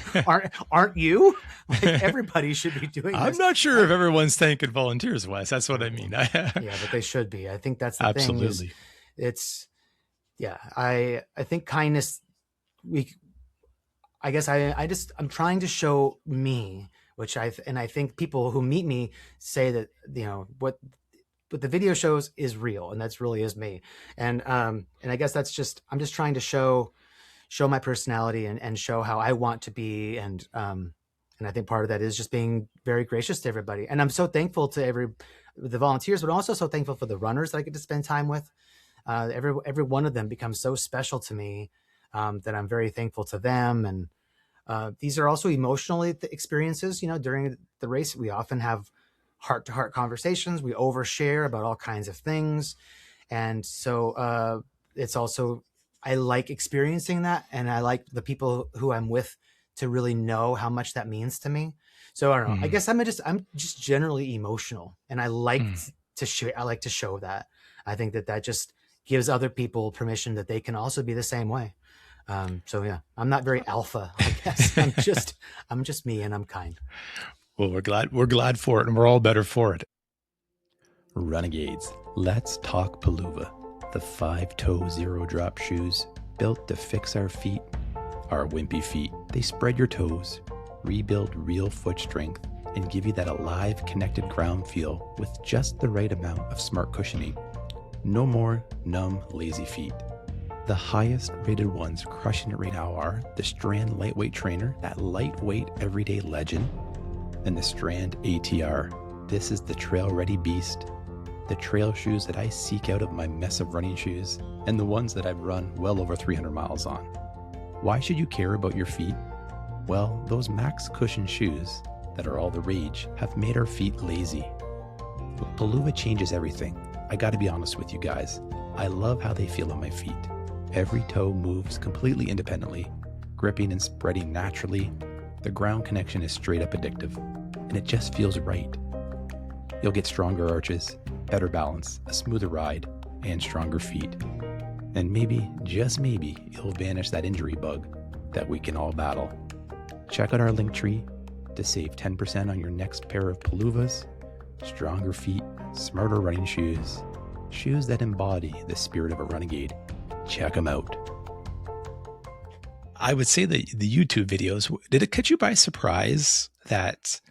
Aren't you? Like, everybody should be doing this. I'm not sure if everyone's thanking volunteers, Wes. That's what I mean. Yeah, but they should be. I think that's the Absolutely. thing. It's I think kindness, I'm trying to show me, which I think people who meet me say that, what the video shows is real, and that's really is me. And I guess I'm just trying to show my personality and show how I want to be. And I think part of that is just being very gracious to everybody. And I'm so thankful to the volunteers, but also so thankful for the runners that I get to spend time with. Every one of them becomes so special to me that I'm very thankful to them. And these are also emotional experiences. During the race, we often have heart-to-heart conversations. We overshare about all kinds of things. And so it's also, I like experiencing that, and I like the people who I'm with to really know how much that means to me. So I don't know. Mm-hmm. I guess I'm just generally emotional, and I like to show that. I think that just gives other people permission that they can also be the same way. So yeah, I'm not very alpha, I guess. I'm just me, and I'm kind. Well, we're glad for it, and we're all better for it. Renegades, let's talk Palooza. The 5-toe zero drop shoes built to fix our feet, our wimpy feet. They spread your toes, rebuild real foot strength, and give you that alive, connected ground feel with just the right amount of smart cushioning. No more numb, lazy feet. The highest rated ones crushing it right now are the Strand Lightweight Trainer, that lightweight everyday legend, and the Strand ATR. This is the trail-ready beast. The trail shoes that I seek out of my mess of running shoes, and the ones that I've run well over 300 miles on. Why should you care about your feet? Well, those max cushion shoes that are all the rage have made our feet lazy. Palooza changes everything. I gotta be honest with you guys. I love how they feel on my feet. Every toe moves completely independently, gripping and spreading naturally. The ground connection is straight up addictive, and it just feels right. You'll get stronger arches, better balance, a smoother ride, and stronger feet. And maybe, just maybe, you'll banish that injury bug that we can all battle. Check out our link tree to save 10% on your next pair of Paloozas. Stronger feet, smarter running shoes, shoes that embody the spirit of a renegade. Check them out. I would say the YouTube videos, did it catch you by surprise that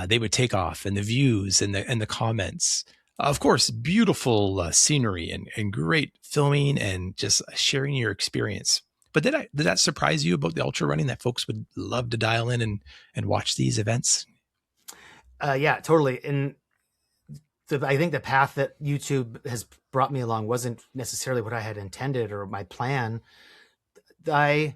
they would take off, and the views and the comments? Of course, beautiful scenery and great filming and just sharing your experience. But did that surprise you about the ultra running that folks would love to dial in and watch these events? Yeah, totally. And I think the path that YouTube has brought me along wasn't necessarily what I had intended or my plan. I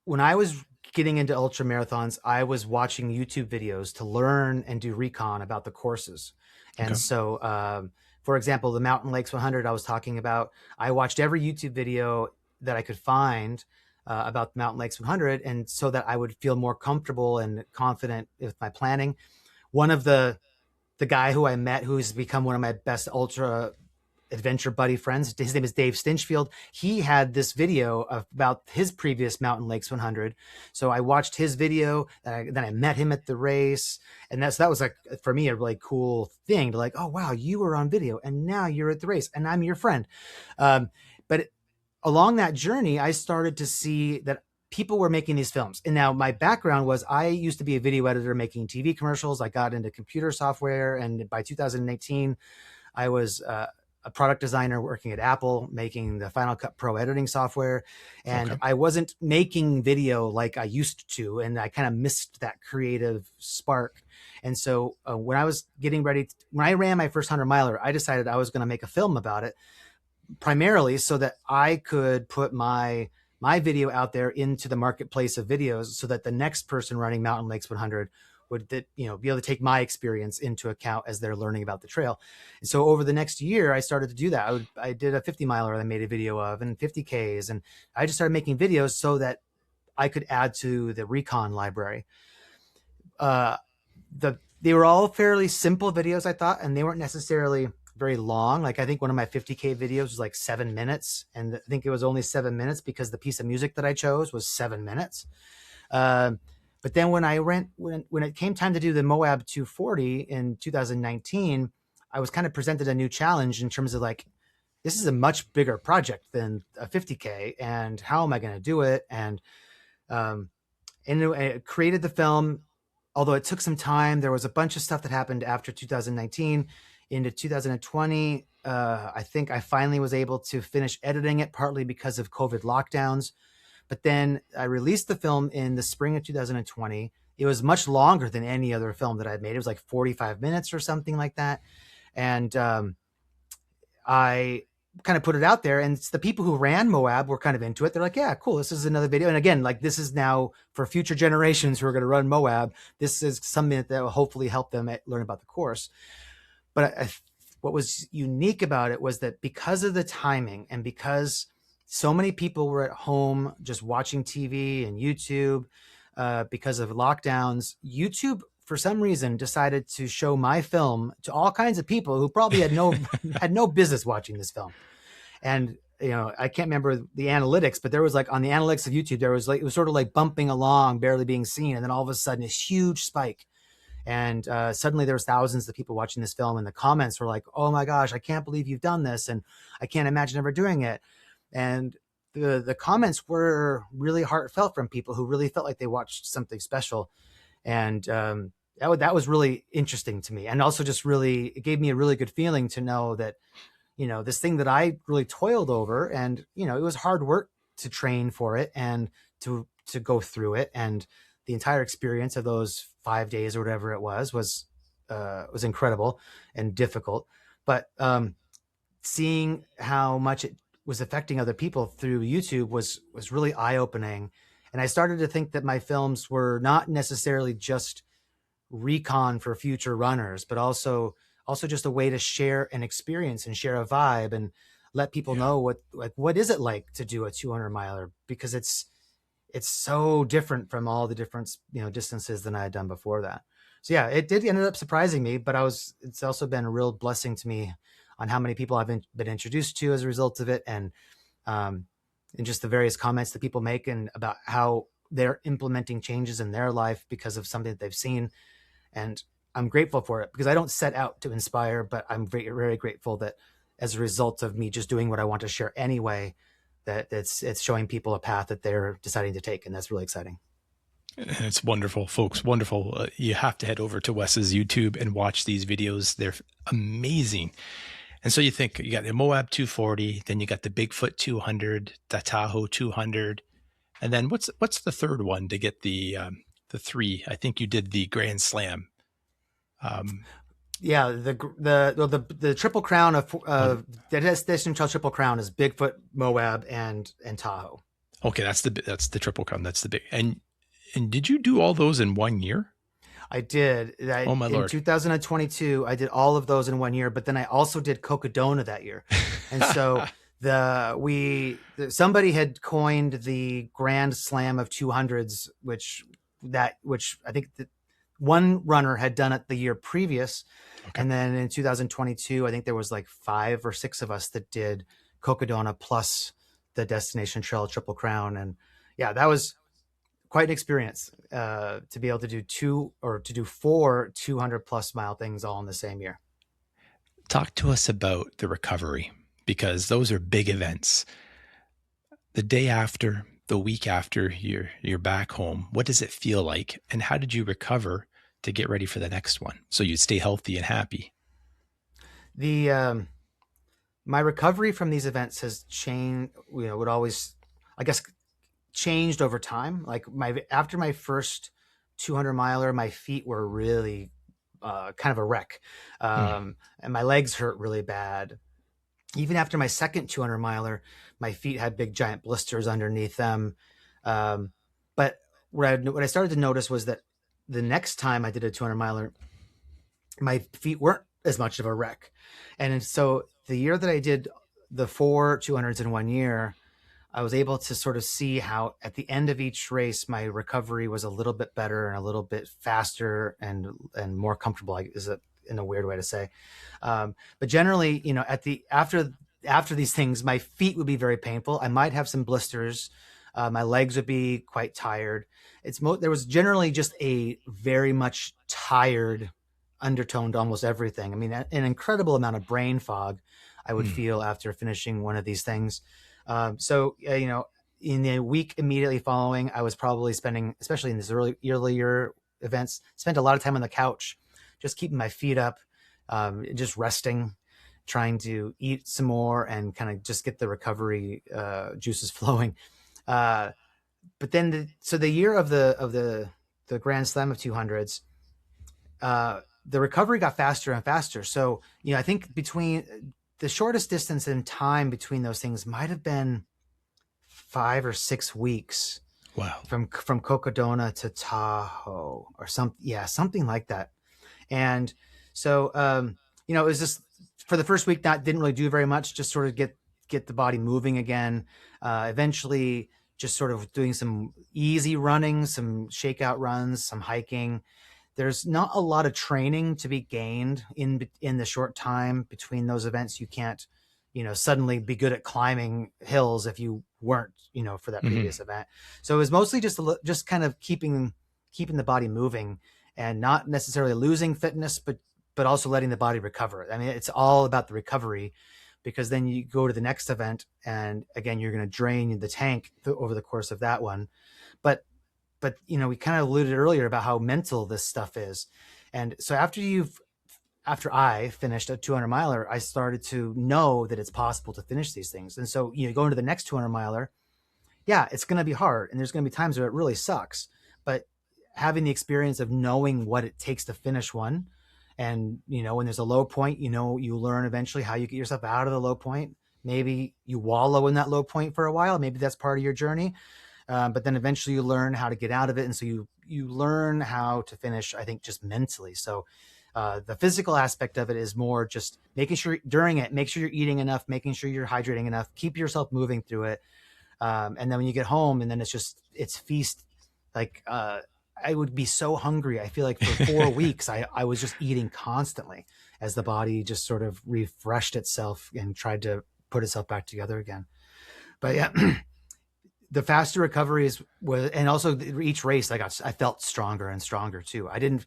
When I was getting into ultra marathons, I was watching YouTube videos to learn and do recon about the courses. And Okay. so, for example, the Mountain Lakes 100 I was talking about, I watched every YouTube video that I could find about the Mountain Lakes 100, and so that I would feel more comfortable and confident with my planning. One of the guy who I met, who's become one of my best ultra adventure buddy friends, his name is Dave Stinchfield. He had this video about his previous Mountain Lakes 100. So I watched his video, and then I met him at the race. And that was like, for me, a really cool thing to like, oh, wow, you were on video and now you're at the race and I'm your friend. But along that journey, I started to see that people were making these films. And now my background was I used to be a video editor making TV commercials. I got into computer software. And by 2018, I was a product designer working at Apple, making the Final Cut Pro editing software. And Okay. I wasn't making video like I used to. And I kind of missed that creative spark. And so when I was getting ready, when I ran my first 100 miler, I decided I was going to make a film about it, primarily so that I could put my video out there into the marketplace of videos, so that the next person running Mountain Lakes 100 would be able to take my experience into account as they're learning about the trail. And so over the next year, I started to do that. I did a 50 miler I made a video of, and 50 Ks, and I just started making videos so that I could add to the recon library. Uh, they were all fairly simple videos, I thought, and they weren't necessarily very long. Like I think one of my 50K videos was like 7 minutes, and I think it was only 7 minutes because the piece of music that I chose was 7 minutes. But then when it came time to do the Moab 240 in 2019, I was kind of presented a new challenge in terms of like, this is a much bigger project than a 50K, and how am I going to do it? And I created the film. Although it took some time, there was a bunch of stuff that happened after 2019 into 2020. I think I finally was able to finish editing it, partly because of COVID lockdowns. But then I released the film in the spring of 2020. It was much longer than any other film that I'd made. It was like 45 minutes or something like that. And I kind of put it out there, and it's the people who ran Moab were kind of into it. They're like, yeah, cool. This is another video. And again, like, this is now for future generations who are going to run Moab. This is something that will hopefully help them learn about the course. But what was unique about it was that because of the timing, and because so many people were at home just watching TV and YouTube, because of lockdowns, YouTube for some reason decided to show my film to all kinds of people who probably had no business watching this film. And I can't remember the analytics, but there was like, on the analytics of YouTube, there was like, it was sort of like bumping along, barely being seen, and then all of a sudden this huge spike. And suddenly there was thousands of people watching this film, and the comments were like, oh my gosh, I can't believe you've done this, and I can't imagine ever doing it. And the comments were really heartfelt from people who really felt like they watched something special. And that was really interesting to me. And also just really, it gave me a really good feeling to know that, this thing that I really toiled over, and, it was hard work to train for it and to go through it. And the entire experience of those 5 days or whatever it was incredible and difficult. But seeing how much it was affecting other people through YouTube was really eye-opening. And I started to think that my films were not necessarily just recon for future runners, but also just a way to share an experience and share a vibe and let people know what is it like to do a 200 miler, because it's so different from all the different distances than I had done before that. So yeah, it did ended up surprising me, but it's also been a real blessing to me on how many people I've been introduced to as a result of it, and just the various comments that people make, and about how they're implementing changes in their life because of something that they've seen. And I'm grateful for it, because I don't set out to inspire, but I'm very, very grateful that as a result of me just doing what I want to share anyway, that it's showing people a path that they're deciding to take. And that's really exciting. And it's wonderful, folks. Wonderful. You have to head over to Wes's YouTube and watch these videos. They're amazing. And so you think you got the Moab 240, then you got the Bigfoot 200, the Tahoe 200, and then what's the third one to get the three? I think you did the Grand Slam. Yeah, the Triple Crown of the Destination Trail Triple Crown is Bigfoot, Moab, and Tahoe. Okay, that's the Triple Crown. That's the big. And did you do all those in 1 year? I did. Oh my Lord. In 2022, I did all of those in 1 year, but then I also did Cocodona that year. And so somebody had coined the Grand Slam of 200s, which I think that one runner had done it the year previous. Okay. And then in 2022, I think there was like 5 or 6 of us that did Cocodona plus the Destination Trail Triple Crown. And yeah, that was quite an experience to be able to do 4 200 plus mile things all in the same year. Talk to us about the recovery, because those are big events. The day after, the week after you're back home, what does it feel like? And how did you recover to get ready for the next one so you stay healthy and happy? My recovery from these events has changed, would always, I guess, changed over time. Like after my first 200 miler, my feet were really kind of a wreck. And my legs hurt really bad. Even after my second 200 miler, my feet had big giant blisters underneath them. But what I started to notice was that the next time I did a 200 miler, my feet weren't as much of a wreck. And so the year that I did the 4 200s in 1 year, I was able to sort of see how at the end of each race, my recovery was a little bit better and a little bit faster and more comfortable. Is it in a weird way to say? But generally, after these things, my feet would be very painful. I might have some blisters. My legs would be quite tired. There was generally just a very much tired undertone to almost everything. I mean, an incredible amount of brain fog I would feel after finishing one of these things. So in the week immediately following, I was probably spending, especially in these earlier events, spent a lot of time on the couch, just keeping my feet up, just resting, trying to eat some more and kind of just get the recovery juices flowing. But then, the year of the Grand Slam of 200s, the recovery got faster and faster. So, I think between the shortest distance in time between those things might have been 5 or 6 weeks. Wow. From Cocodona to Tahoe or something like that. And so, it was just for the first week, that didn't really do very much, just sort of get the body moving again. Eventually just sort of doing some easy running, some shakeout runs, some hiking. There's not a lot of training to be gained in the short time between those events. You can't, suddenly be good at climbing hills if you weren't, for that previous event. So it was mostly just kind of keeping the body moving and not necessarily losing fitness, but also letting the body recover. I mean, it's all about the recovery, because then you go to the next event and again, you're going to drain the tank over the course of that one. But we kind of alluded earlier about how mental this stuff is. And so after I finished a 200 miler, I started to know that it's possible to finish these things. And so, go into the next 200 miler, yeah, it's going to be hard. And there's going to be times where it really sucks, but having the experience of knowing what it takes to finish one. And, when there's a low point, you learn eventually how you get yourself out of the low point. Maybe you wallow in that low point for a while. Maybe that's part of your journey. But then eventually you learn how to get out of it. And so you learn how to finish, I think, just mentally. So the physical aspect of it is more just making sure during it, make sure you're eating enough, making sure you're hydrating enough, keep yourself moving through it. And then when you get home and then it's feast, like I would be so hungry. I feel like for 4 weeks, I was just eating constantly as the body just sort of refreshed itself and tried to put itself back together again. But yeah, the faster recoveries was, and also each race I felt stronger and stronger too. I didn't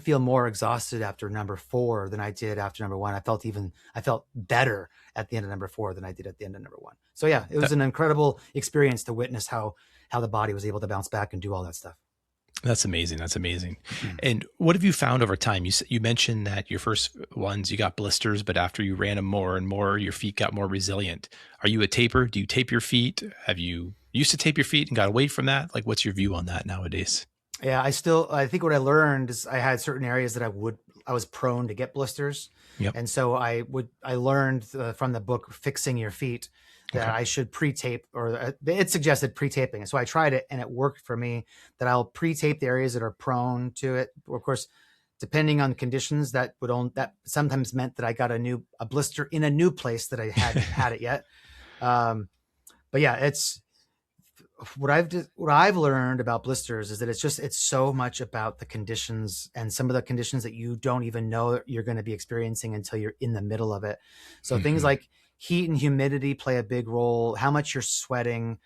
feel more exhausted after number 4 than I did after number 1. I felt better at the end of number 4 than I did at the end of number 1. So yeah, it was an incredible experience to witness how the body was able to bounce back and do all that stuff. That's amazing. That's amazing. Mm. And what have you found over time? You mentioned that your first ones, you got blisters, but after you ran them more and more, your feet got more resilient. Are you a taper? Do you tape your feet? Have you used to tape your feet and got away from that? Like, what's your view on that nowadays? Yeah, I think what I learned is I had certain areas that I was prone to get blisters. Yep. And so I learned from the book Fixing Your Feet that Okay. I should pre-tape, or it suggested pre-taping. And so I tried it and it worked for me, that I'll pre-tape the areas that are prone to it. Of course, depending on conditions, that sometimes meant that I got a blister in a new place that I hadn't had it yet. But yeah, it's what I've learned about blisters is that it's so much about the conditions, and some of the conditions that you don't even know you're going to be experiencing until you're in the middle of it. So things Mhm. like heat and humidity play a big role, how much you're sweating,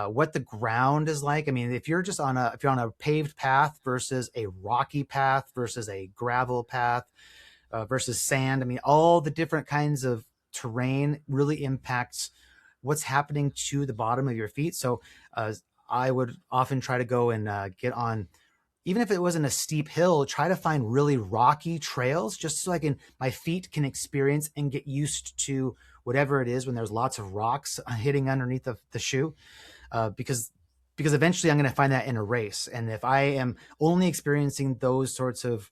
what the ground is like. I mean, if you're on a paved path versus a rocky path versus a gravel path, versus sand, I mean, all the different kinds of terrain really impacts what's happening to the bottom of your feet. So I would often try to go and get on, even if it wasn't a steep hill, try to find really rocky trails, just so my feet can experience and get used to whatever it is when there's lots of rocks hitting underneath the shoe. Because eventually I'm going to find that in a race. And if I am only experiencing those sorts of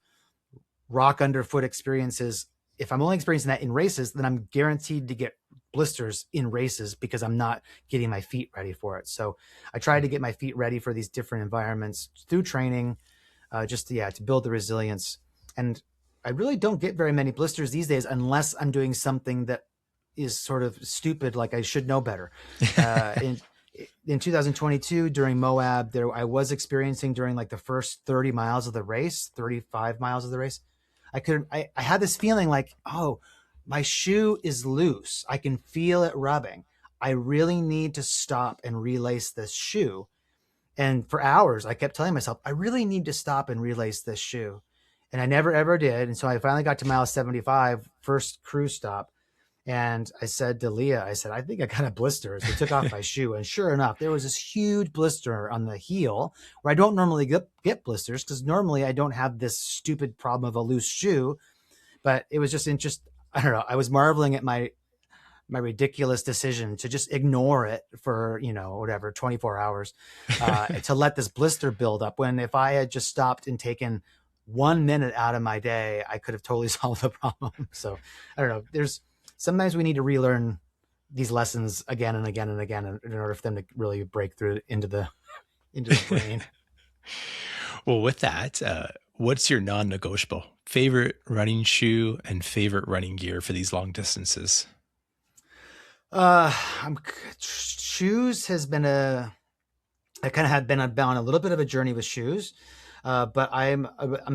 rock underfoot experiences, if I'm only experiencing that in races, then I'm guaranteed to get blisters in races because I'm not getting my feet ready for it. So I try to get my feet ready for these different environments through training, to build the resilience. And I really don't get very many blisters these days unless I'm doing something that is sort of stupid, like I should know better. In 2022 during Moab, I was experiencing, during like the first 30 miles of the race, 35 miles of the race, I had this feeling like, oh, my shoe is loose. I can feel it rubbing. I really need to stop and relace this shoe. And for hours, I kept telling myself, I really need to stop and relace this shoe. And I never, ever did. And so I finally got to mile 75, first cruise stop. And I said to Leah, I think I got a blister. So I took off my shoe. And sure enough, there was this huge blister on the heel, where I don't normally get blisters, because normally I don't have this stupid problem of a loose shoe. But it was just I don't know. I was marveling at my ridiculous decision to just ignore it for, 24 hours, to let this blister build up, when if I had just stopped and taken 1 minute out of my day, I could have totally solved the problem. So I don't know. Sometimes we need to relearn these lessons again and again and again in order for them to really break through into the brain. Well, with that, what's your non-negotiable favorite running shoe and favorite running gear for these long distances? Shoes has been I kind of had been on a little bit of a journey with shoes. But I'm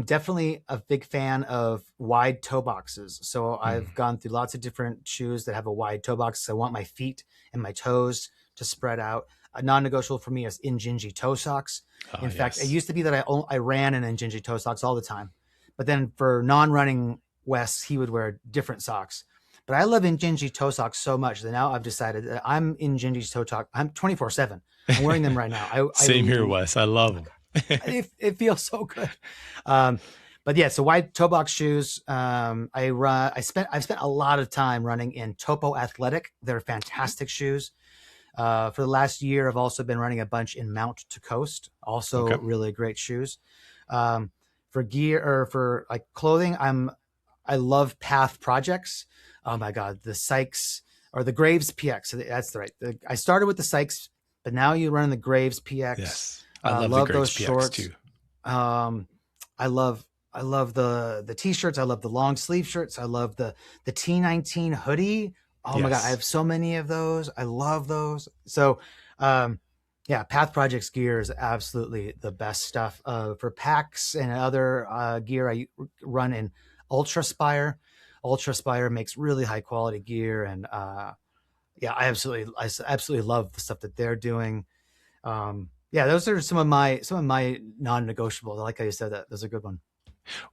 definitely a big fan of wide toe boxes. So I've gone through lots of different shoes that have a wide toe box. I want my feet and my toes to spread out. A non-negotiable for me is Injinji toe socks. In fact, it used to be that I ran in Injinji toe socks all the time. But then for non-running Wes, he would wear different socks. But I love Injinji toe socks so much that now I've decided that I'm Injinji toe socks. I'm 24/7. I'm wearing them right now. Same here, Wes. I love them. It feels so good. But yeah, so wide toe box shoes. I've spent a lot of time running in Topo Athletic. They're fantastic shoes. For the last year, I've also been running a bunch in Mount to Coast. Also really great shoes. For gear, or for like clothing, I love Path Projects. Oh my God, the Sykes or the Graves PX. That's right. I started with the Sykes, but now you run the Graves PX. Yes. I love those shorts too. I love the t-shirts. I love the long sleeve shirts. I love the T19 hoodie. Oh my God, I have so many of those. I love those. So, Path Projects gear is absolutely the best stuff. For packs and other gear, I run in Ultraspire. Ultraspire makes really high quality gear, and I absolutely love the stuff that they're doing. Those are some of my non-negotiables. I like how you said that. That's a good one.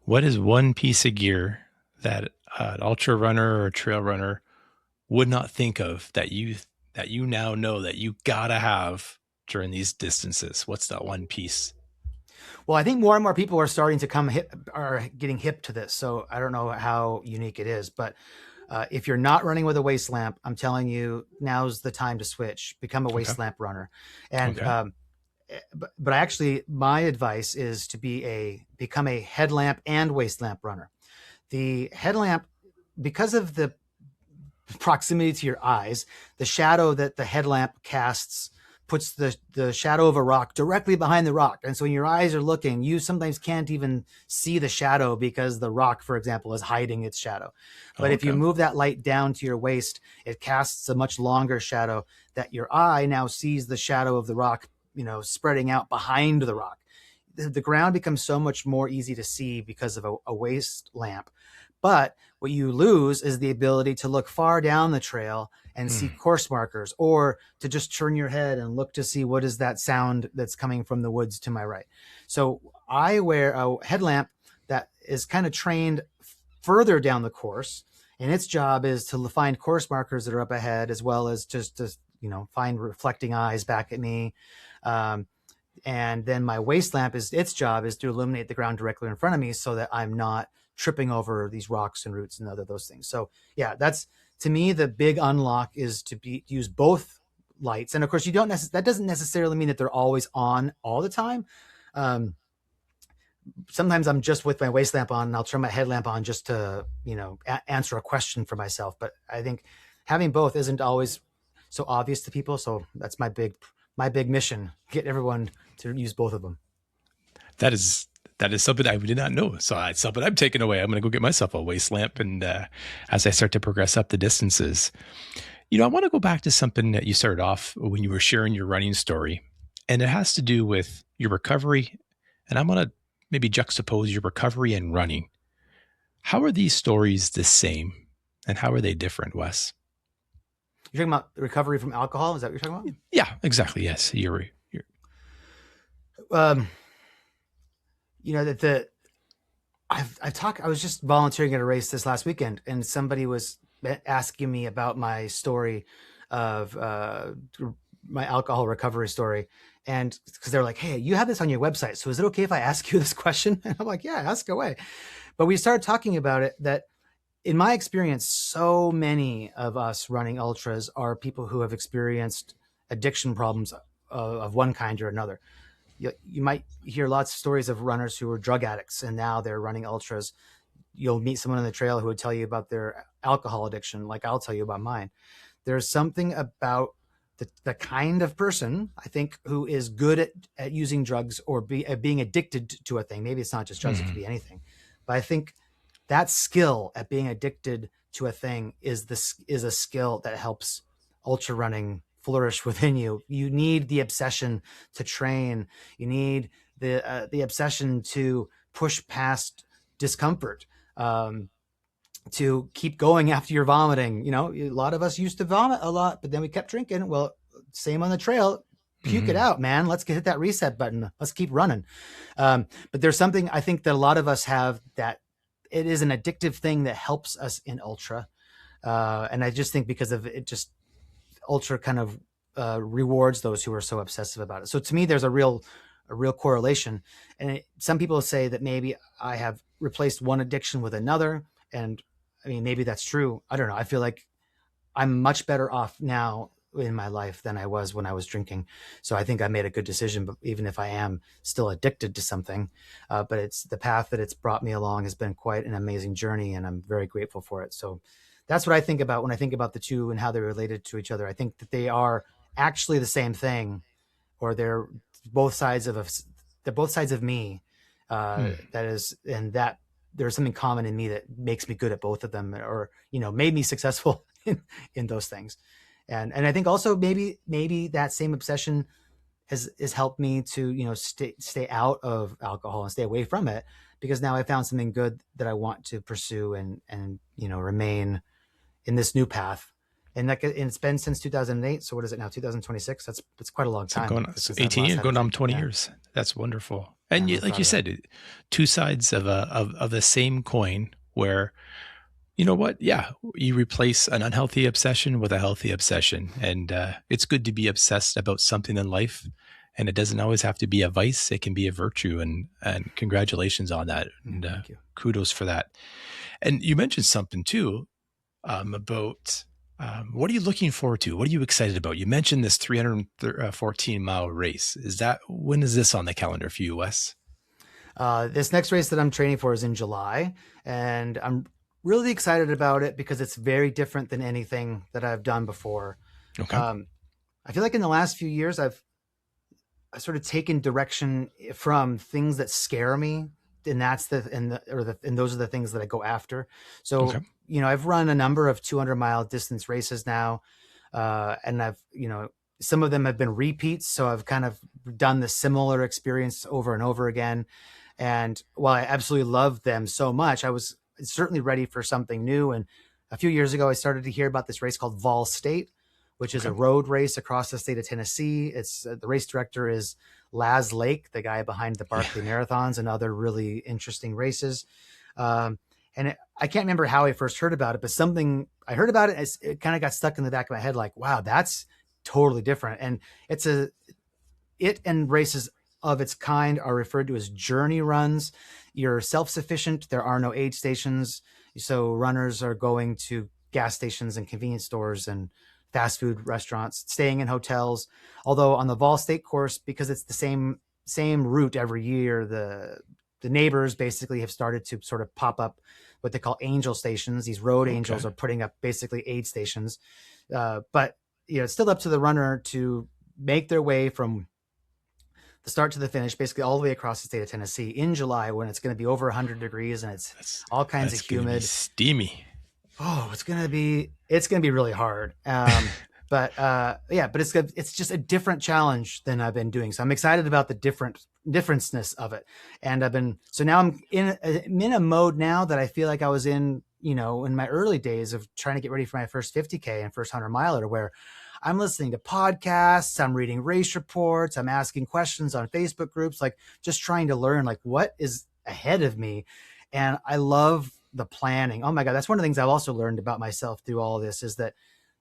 What is one piece of gear that an ultra runner or a trail runner would not think of that you now know that you gotta have during these distances? What's that one piece? Well, I think more and more people are starting to are getting hip to this. So I don't know how unique it is, but if you're not running with a waist lamp, I'm telling you, now's the time to switch. Become a Okay. waist lamp runner. And Okay. but actually, my advice is to become a headlamp and waist lamp runner. The headlamp, because of the proximity to your eyes, the shadow that the headlamp casts puts the shadow of a rock directly behind the rock. And so when your eyes are looking, you sometimes can't even see the shadow because the rock, for example, is hiding its shadow. But Oh, if you okay. move that light down to your waist, it casts a much longer shadow that your eye now sees the shadow of the rock, spreading out behind the rock. The ground becomes so much more easy to see because of a waist lamp. But what you lose is the ability to look far down the trail and see Mm. course markers, or to just turn your head and look to see what is that sound that's coming from the woods to my right. So I wear a headlamp that is kind of trained further down the course, and its job is to find course markers that are up ahead, as well as just to find reflecting eyes back at me. And then my waist lamp its job is to illuminate the ground directly in front of me so that I'm not tripping over these rocks and roots and other those things. So yeah, that's, to me, the big unlock is to use both lights. And of course, that doesn't necessarily mean that they're always on all the time. Um, Sometimes I'm just with my waist lamp on, and I'll turn my headlamp on just to answer a question for myself. But I think having both isn't always so obvious to people. So that's my big mission: get everyone to use both of them. That is something I did not know. So it's something I'm taking away. I'm going to go get myself a waist lamp, and as I start to progress up the distances, I want to go back to something that you started off when you were sharing your running story, and it has to do with your recovery. And I'm going to maybe juxtapose your recovery and running. How are these stories the same, and how are they different, Wes? You're talking about recovery from alcohol? Is that what you're talking Yeah, exactly. Yes, you're about? That I was just volunteering at a race this last weekend, and somebody was asking me about my story of my alcohol recovery story. And because they're like, hey, you have this on your website, so is it okay if I ask you this question? And I'm like, yeah, ask away. But we started talking about it, that in my experience, so many of us running ultras are people who have experienced addiction problems of one kind or another. You might hear lots of stories of runners who were drug addicts and now they're running ultras. You'll meet someone on the trail who would tell you about their alcohol addiction, like I'll tell you about mine. There's something about the kind of person, I think, who is good at using drugs or being addicted to a thing. Maybe it's not just drugs, it could be anything. But I think that skill at being addicted to a thing is a skill that helps ultra running flourish within you. You need the obsession to train. You need the obsession to push past discomfort, to keep going after you're vomiting. A lot of us used to vomit a lot, but then we kept drinking. Well, same on the trail. Puke it out, man. Let's hit that reset button. Let's keep running. But there's something I think that a lot of us have, that it is an addictive thing that helps us in ultra. And I just think because of it, just ultra kind of rewards those who are so obsessive about it. So to me, there's a real correlation. And some people say that maybe I have replaced one addiction with another. And I mean, maybe that's true. I don't know. I feel like I'm much better off now in my life than I was when I was drinking. So I think I made a good decision, but even if I am still addicted to something, but it's the path that it's brought me along has been quite an amazing journey, and I'm very grateful for it. So that's what I think about when I think about the two and how they're related to each other. I think that they are actually the same thing, or they're both sides of me. That is, and that there's something common in me that makes me good at both of them, or made me successful in those things. And I think also maybe that same obsession has helped me to stay out of alcohol and stay away from it, because now I found something good that I want to pursue and remain in this new path. And it's been since 2008. So what is it now? 2026. That's quite a long So time. so 18 years, going on 20 years. That's wonderful. And like you said, two sides of the same coin, where you know what? Yeah, you replace an unhealthy obsession with a healthy obsession. And it's good to be obsessed about something in life. And it doesn't always have to be a vice. It can be a virtue. And congratulations on that. And Thank you. kudos for that. And you mentioned something too, about what are you looking forward to? What are you excited about? You mentioned this 314-mile race. When is this on the calendar for you, Wes? This next race that I'm training for is in July, and I'm really excited about it because it's very different than anything that I've done before. Okay. I feel like in the last few years, I've sort of taken direction from things that scare me, and and those are the things that I go after. So, Okay. I've run a number of 200-mile distance races now, and some of them have been repeats. So I've kind of done the similar experience over and over again. And while I absolutely love them so much, I was certainly ready for something new. And a few years ago, I started to hear about this race called Vol State, which is a road race across the state of Tennessee. It's the race director is Laz Lake, the guy behind the Barkley Marathons and other really interesting races. I can't remember how I first heard about it, but I heard about it. It kind of got stuck in the back of my head, like, wow, that's totally different. And it and races of its kind are referred to as journey runs. You're self-sufficient. There are no aid stations. So runners are going to gas stations and convenience stores and fast food restaurants, staying in hotels. Although on the Vol State course, because it's the same route every year, the neighbors basically have started to sort of pop up what they call angel stations. These road angels are putting up basically aid stations. But it's still up to the runner to make their way from the start to the finish, basically all the way across the state of Tennessee in July, when it's going to be over 100 degrees and it's all kinds of humid, steamy. Oh, it's going to be really hard. But it's just a different challenge than I've been doing. So I'm excited about the differenceness of it. And now I'm in a mode now that I feel like I was in my early days of trying to get ready for my first 50K and first 100-miler, where I'm listening to podcasts, I'm reading race reports, I'm asking questions on Facebook groups, like just trying to learn like what is ahead of me. And I love the planning. Oh my God. That's one of the things I've also learned about myself through all of this is that,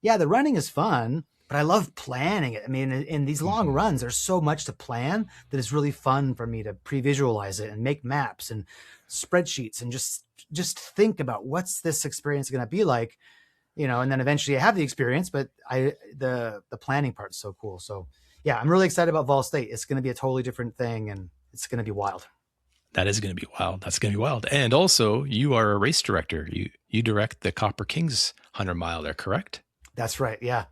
yeah, the running is fun, but I love planning it. I mean, in these long runs, there's so much to plan that it's really fun for me to pre-visualize it and make maps and spreadsheets and just think about what's this experience going to be like, and then eventually I have the experience, but the planning part is so cool. So yeah, I'm really excited about Vol State. It's going to be a totally different thing and it's going to be wild. That is going to be wild. That's going to be wild. And also you are a race director. You direct the Copper Kings 100-miler, correct? That's right. Yeah.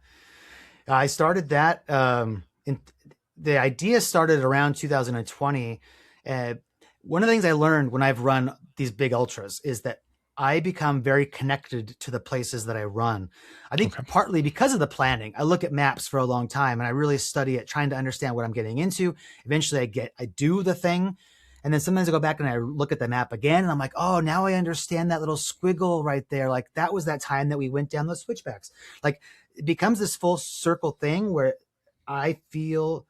I started that. The idea started around 2020. One of the things I learned when I've run these big ultras is that I become very connected to the places that I run. I think partly because of the planning. I look at maps for a long time and I really study it, trying to understand what I'm getting into. Eventually I do the thing. And then sometimes I go back and I look at the map again and I'm like, oh, now I understand that little squiggle right there. Like that was that time that we went down those switchbacks. Like it becomes this full circle thing where I feel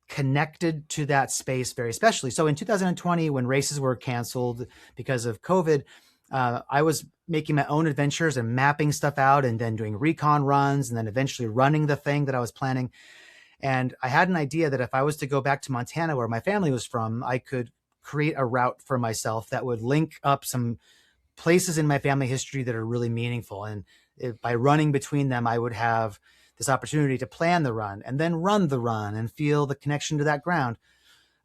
connected to that space very especially. So in 2020, when races were canceled because of COVID, I was making my own adventures and mapping stuff out and then doing recon runs and then eventually running the thing that I was planning. And I had an idea that if I was to go back to Montana, where my family was from, I could create a route for myself that would link up some places in my family history that are really meaningful. And by running between them, I would have this opportunity to plan the run and then run the run and feel the connection to that ground.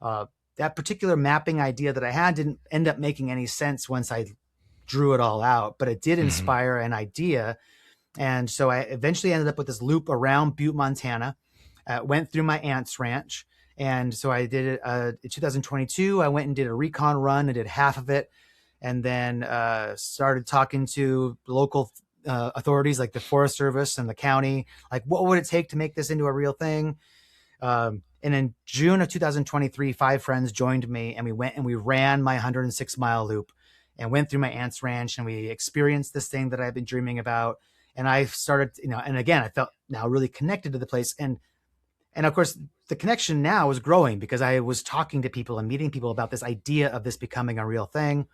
That particular mapping idea that I had didn't end up making any sense once I drew it all out, but it did inspire an idea. And so I eventually ended up with this loop around Butte, Montana, went through my aunt's ranch. And so I did it in 2022. I went and did a recon run. I did half of it and then started talking to local authorities like the Forest Service and the county, like what would it take to make this into a real thing? And in June of 2023, 5 friends joined me and we went and we ran my 106-mile loop and went through my aunt's ranch and we experienced this thing that I've been dreaming about. And I started, and again, I felt now really connected to the place. And of course, the connection now is growing because I was talking to people and meeting people about this idea of this becoming a real thing.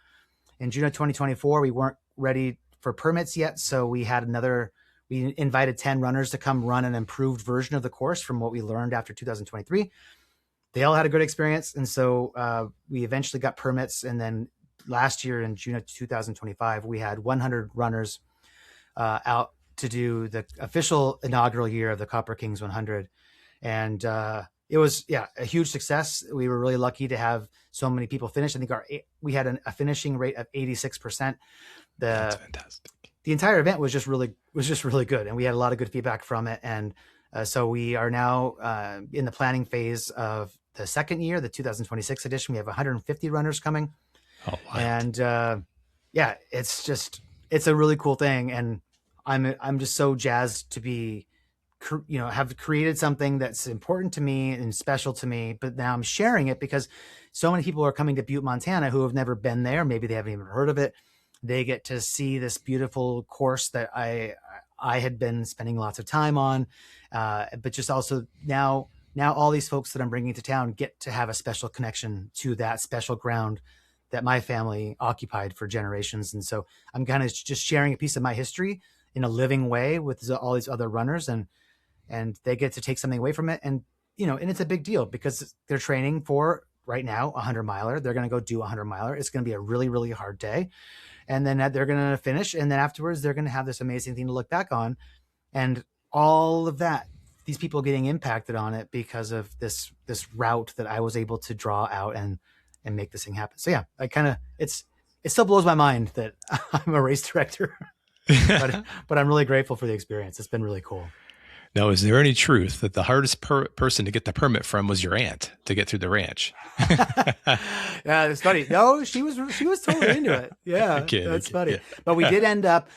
In June of 2024, we weren't ready for permits yet. So we invited 10 runners to come run an improved version of the course from what we learned after 2023. they all had a good experience. And so we eventually got permits. And then last year in June of 2025, we had 100 runners out to do the official inaugural year of the Copper Kings 100. And it was, a huge success. We were really lucky to have so many people finish. I think we had a finishing rate of 86%. That's fantastic. The entire event was just really good. And we had a lot of good feedback from it. And so we are now in the planning phase of the second year, the 2026 edition. We have 150 runners coming. Oh, wow. And it's a really cool thing. And I'm just so jazzed to be, have created something that's important to me and special to me, but now I'm sharing it because so many people are coming to Butte, Montana who have never been there. Maybe they haven't even heard of it. They get to see this beautiful course that I had been spending lots of time on, but just also now all these folks that I'm bringing to town get to have a special connection to that special ground that my family occupied for generations. And so I'm kind of just sharing a piece of my history in a living way with all these other runners, and they get to take something away from it. And, and it's a big deal because they're training for right now, 100 miler. They're going to go do 100 miler. It's going to be a really, really hard day. And then they're going to finish. And then afterwards, they're going to have this amazing thing to look back on. And all of that, these people getting impacted on it because of this route that I was able to draw out and make this thing happen. So yeah, it still blows my mind that I'm a race director, but I'm really grateful for the experience. It's been really cool. Now, is there any truth that the hardest person to get the permit from was your aunt to get through the ranch? Yeah, it's funny. No, she was totally into it. Yeah, that's funny. Yeah. But we did end up,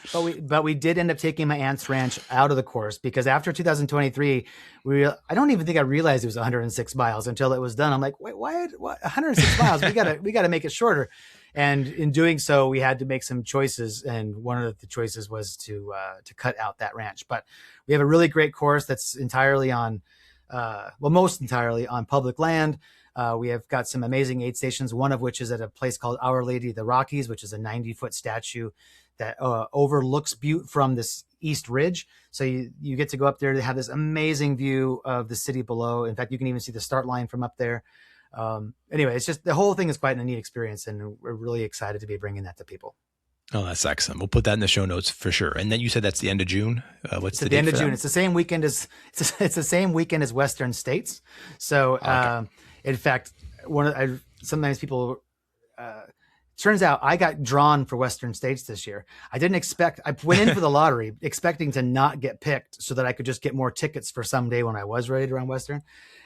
taking my aunt's ranch out of the course because after 2023, I don't even think I realized it was 106 miles until it was done. I'm like, wait, what? 106 miles? We gotta make it shorter. And in doing so, we had to make some choices. And one of the choices was to cut out that ranch. But we have a really great course that's entirely on, most entirely on public land. We have got some amazing aid stations, one of which is at a place called Our Lady of the Rockies, which is a 90-foot statue that overlooks Butte from this east ridge. So you get to go up there to have this amazing view of the city below. In fact, you can even see the start line from up there. Anyway, it's just the whole thing is quite a neat experience, and we're really excited to be bringing that to people. Oh, that's excellent. We'll put that in the show notes for sure. And then you said that's the end of June. What's the date end of for June? that? It's the same weekend as it's the same weekend as Western States. So, okay. In fact, sometimes people. Turns out I got drawn for Western States this year. I went in for the lottery expecting to not get picked so that I could just get more tickets for someday when I was ready to run Western.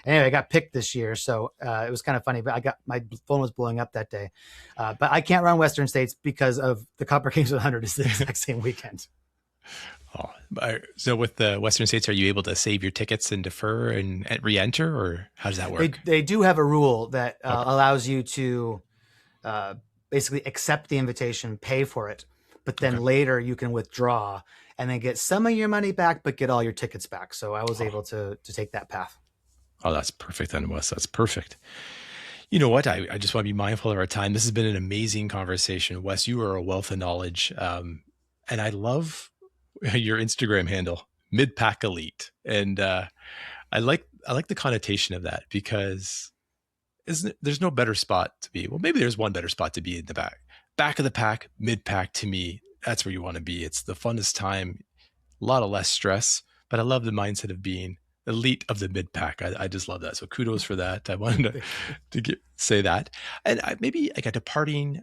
Anyway, I got picked this year. So it was kind of funny, but my phone was blowing up that day. But I can't run Western States because of the Copper Kings 100 is the exact same weekend. Oh, so with the Western States, are you able to save your tickets and defer and re-enter, or how does that work? They do have a rule that allows you to basically accept the invitation, pay for it, but then later you can withdraw and then get some of your money back, but get all your tickets back. So I was able to take that path. Oh, that's perfect then, Wes. That's perfect. You know what? I just want to be mindful of our time. This has been an amazing conversation. Wes, you are a wealth of knowledge. And I love your Instagram handle, Mid-Pack Elite. And I like the connotation of that because there's no better spot to be. Well, maybe there's one better spot to be in the back of the pack, mid-pack. To me, that's where you want to be. It's the funnest time, a lot of less stress, but I love the mindset of being elite of the mid-pack. I just love that. So kudos for that. I wanted to say that. And maybe like a departing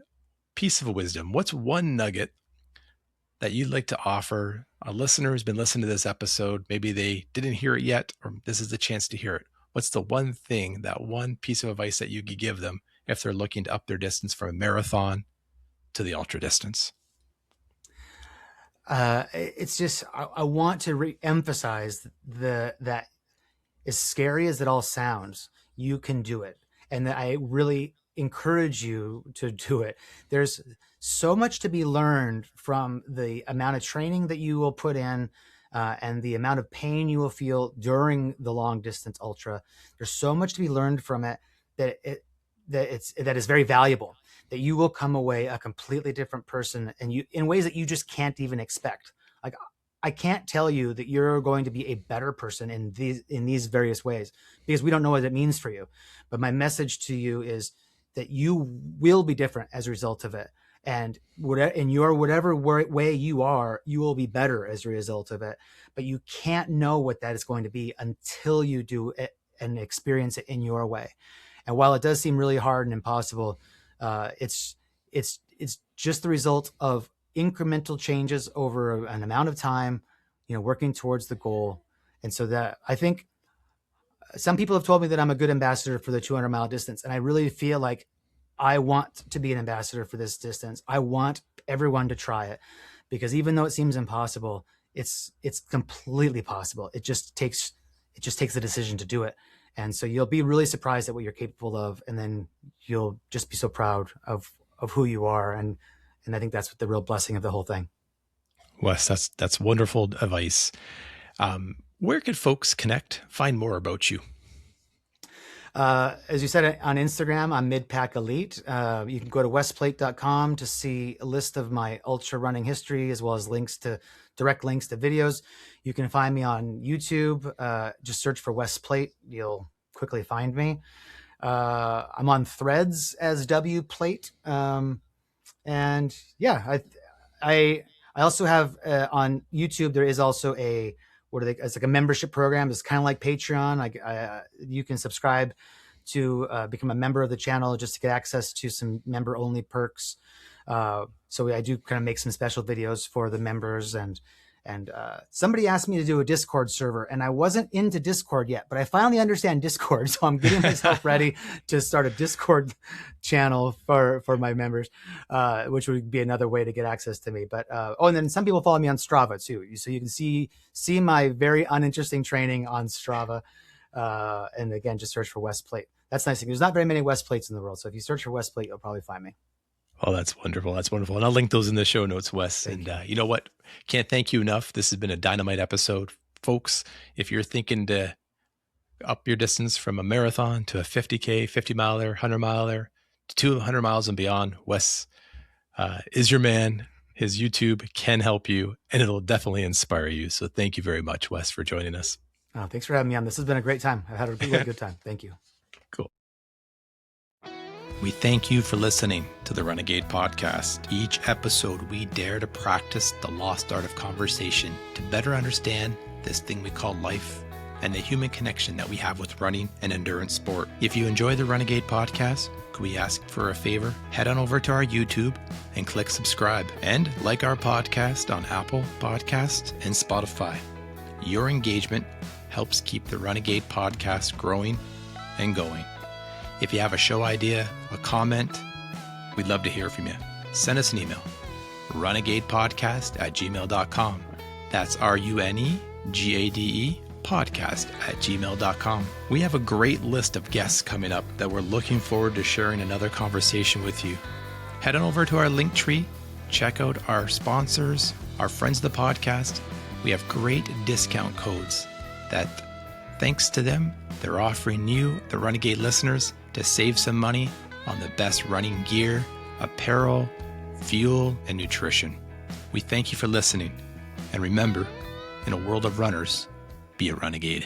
piece of wisdom. What's one nugget that you'd like to offer a listener who's been listening to this episode? Maybe they didn't hear it yet, or this is the chance to hear it. What's the one thing, that one piece of advice that you could give them if they're looking to up their distance from a marathon to the ultra distance? It's just, I want to re-emphasize that as scary as it all sounds, you can do it. And that I really encourage you to do it. There's so much to be learned from the amount of training that you will put in, and the amount of pain you will feel during the long distance ultra. There's so much to be learned from it that is very valuable, that you will come away a completely different person, and in ways that you just can't even expect. Like, I can't tell you that you're going to be a better person in these various ways, because we don't know what it means for you. But my message to you is that you will be different as a result of it. And whatever way you are, you will be better as a result of it. But you can't know what that is going to be until you do it and experience it in your way. And while it does seem really hard and impossible, it's just the result of incremental changes over an amount of time, working towards the goal. And so that, I think some people have told me that I'm a good ambassador for the 200-mile distance. And I really feel like I want to be an ambassador for this distance. I want everyone to try it, because even though it seems impossible, it's completely possible. It just takes a decision to do it. And so you'll be really surprised at what you're capable of. And then you'll just be so proud of who you are. And I think that's the real blessing of the whole thing. Wes, that's wonderful advice. Where could folks connect, find more about you? As you said, on Instagram, I'm Midpack Elite. You can go to wesplate.com to see a list of my ultra running history, as well as direct links to videos. You can find me on YouTube. Just search for Wes Plate. You'll quickly find me. I'm on Threads as W Plate. And yeah, I also have on YouTube, there is also it's like a membership program. It's kind of like Patreon. You can subscribe to become a member of the channel just to get access to some member only perks. So I do kind of make some special videos for the members, and somebody asked me to do a Discord server, and I wasn't into Discord yet, but I finally understand Discord. So I'm getting myself ready to start a Discord channel for my members, which would be another way to get access to me. But, and then some people follow me on Strava too. So you can see my very uninteresting training on Strava. And again, just search for Wes Plate. That's nice. There's not very many Wes Plates in the world. So if you search for Wes Plate, you'll probably find me. Oh, that's wonderful. That's wonderful. And I'll link those in the show notes, Wes. And you know what? Can't thank you enough. This has been a dynamite episode. Folks, if you're thinking to up your distance from a marathon to a 50K, 50 miler, 100 miler, to 200 miles and beyond, Wes is your man. His YouTube can help you, and it'll definitely inspire you. So thank you very much, Wes, for joining us. Oh, thanks for having me on. This has been a great time. I've had a really good time. Thank you. Cool. We thank you for listening to the Renegade Podcast. Each episode, we dare to practice the lost art of conversation to better understand this thing we call life and the human connection that we have with running and endurance sport. If you enjoy the Renegade Podcast, could we ask for a favor? Head on over to our YouTube and click subscribe, and like our podcast on Apple Podcasts and Spotify. Your engagement helps keep the Renegade Podcast growing and going. If you have a show idea, a comment, we'd love to hear from you. Send us an email, renegadepodcast@gmail.com. That's RUNEGADE podcast@gmail.com. We have a great list of guests coming up that we're looking forward to sharing another conversation with you. Head on over to our link tree, check out our sponsors, our friends of the podcast. We have great discount codes that, thanks to them, they're offering you, the Renegade listeners, to save some money on the best running gear, apparel, fuel, and nutrition. We thank you for listening. And remember, in a world of runners, be a renegade.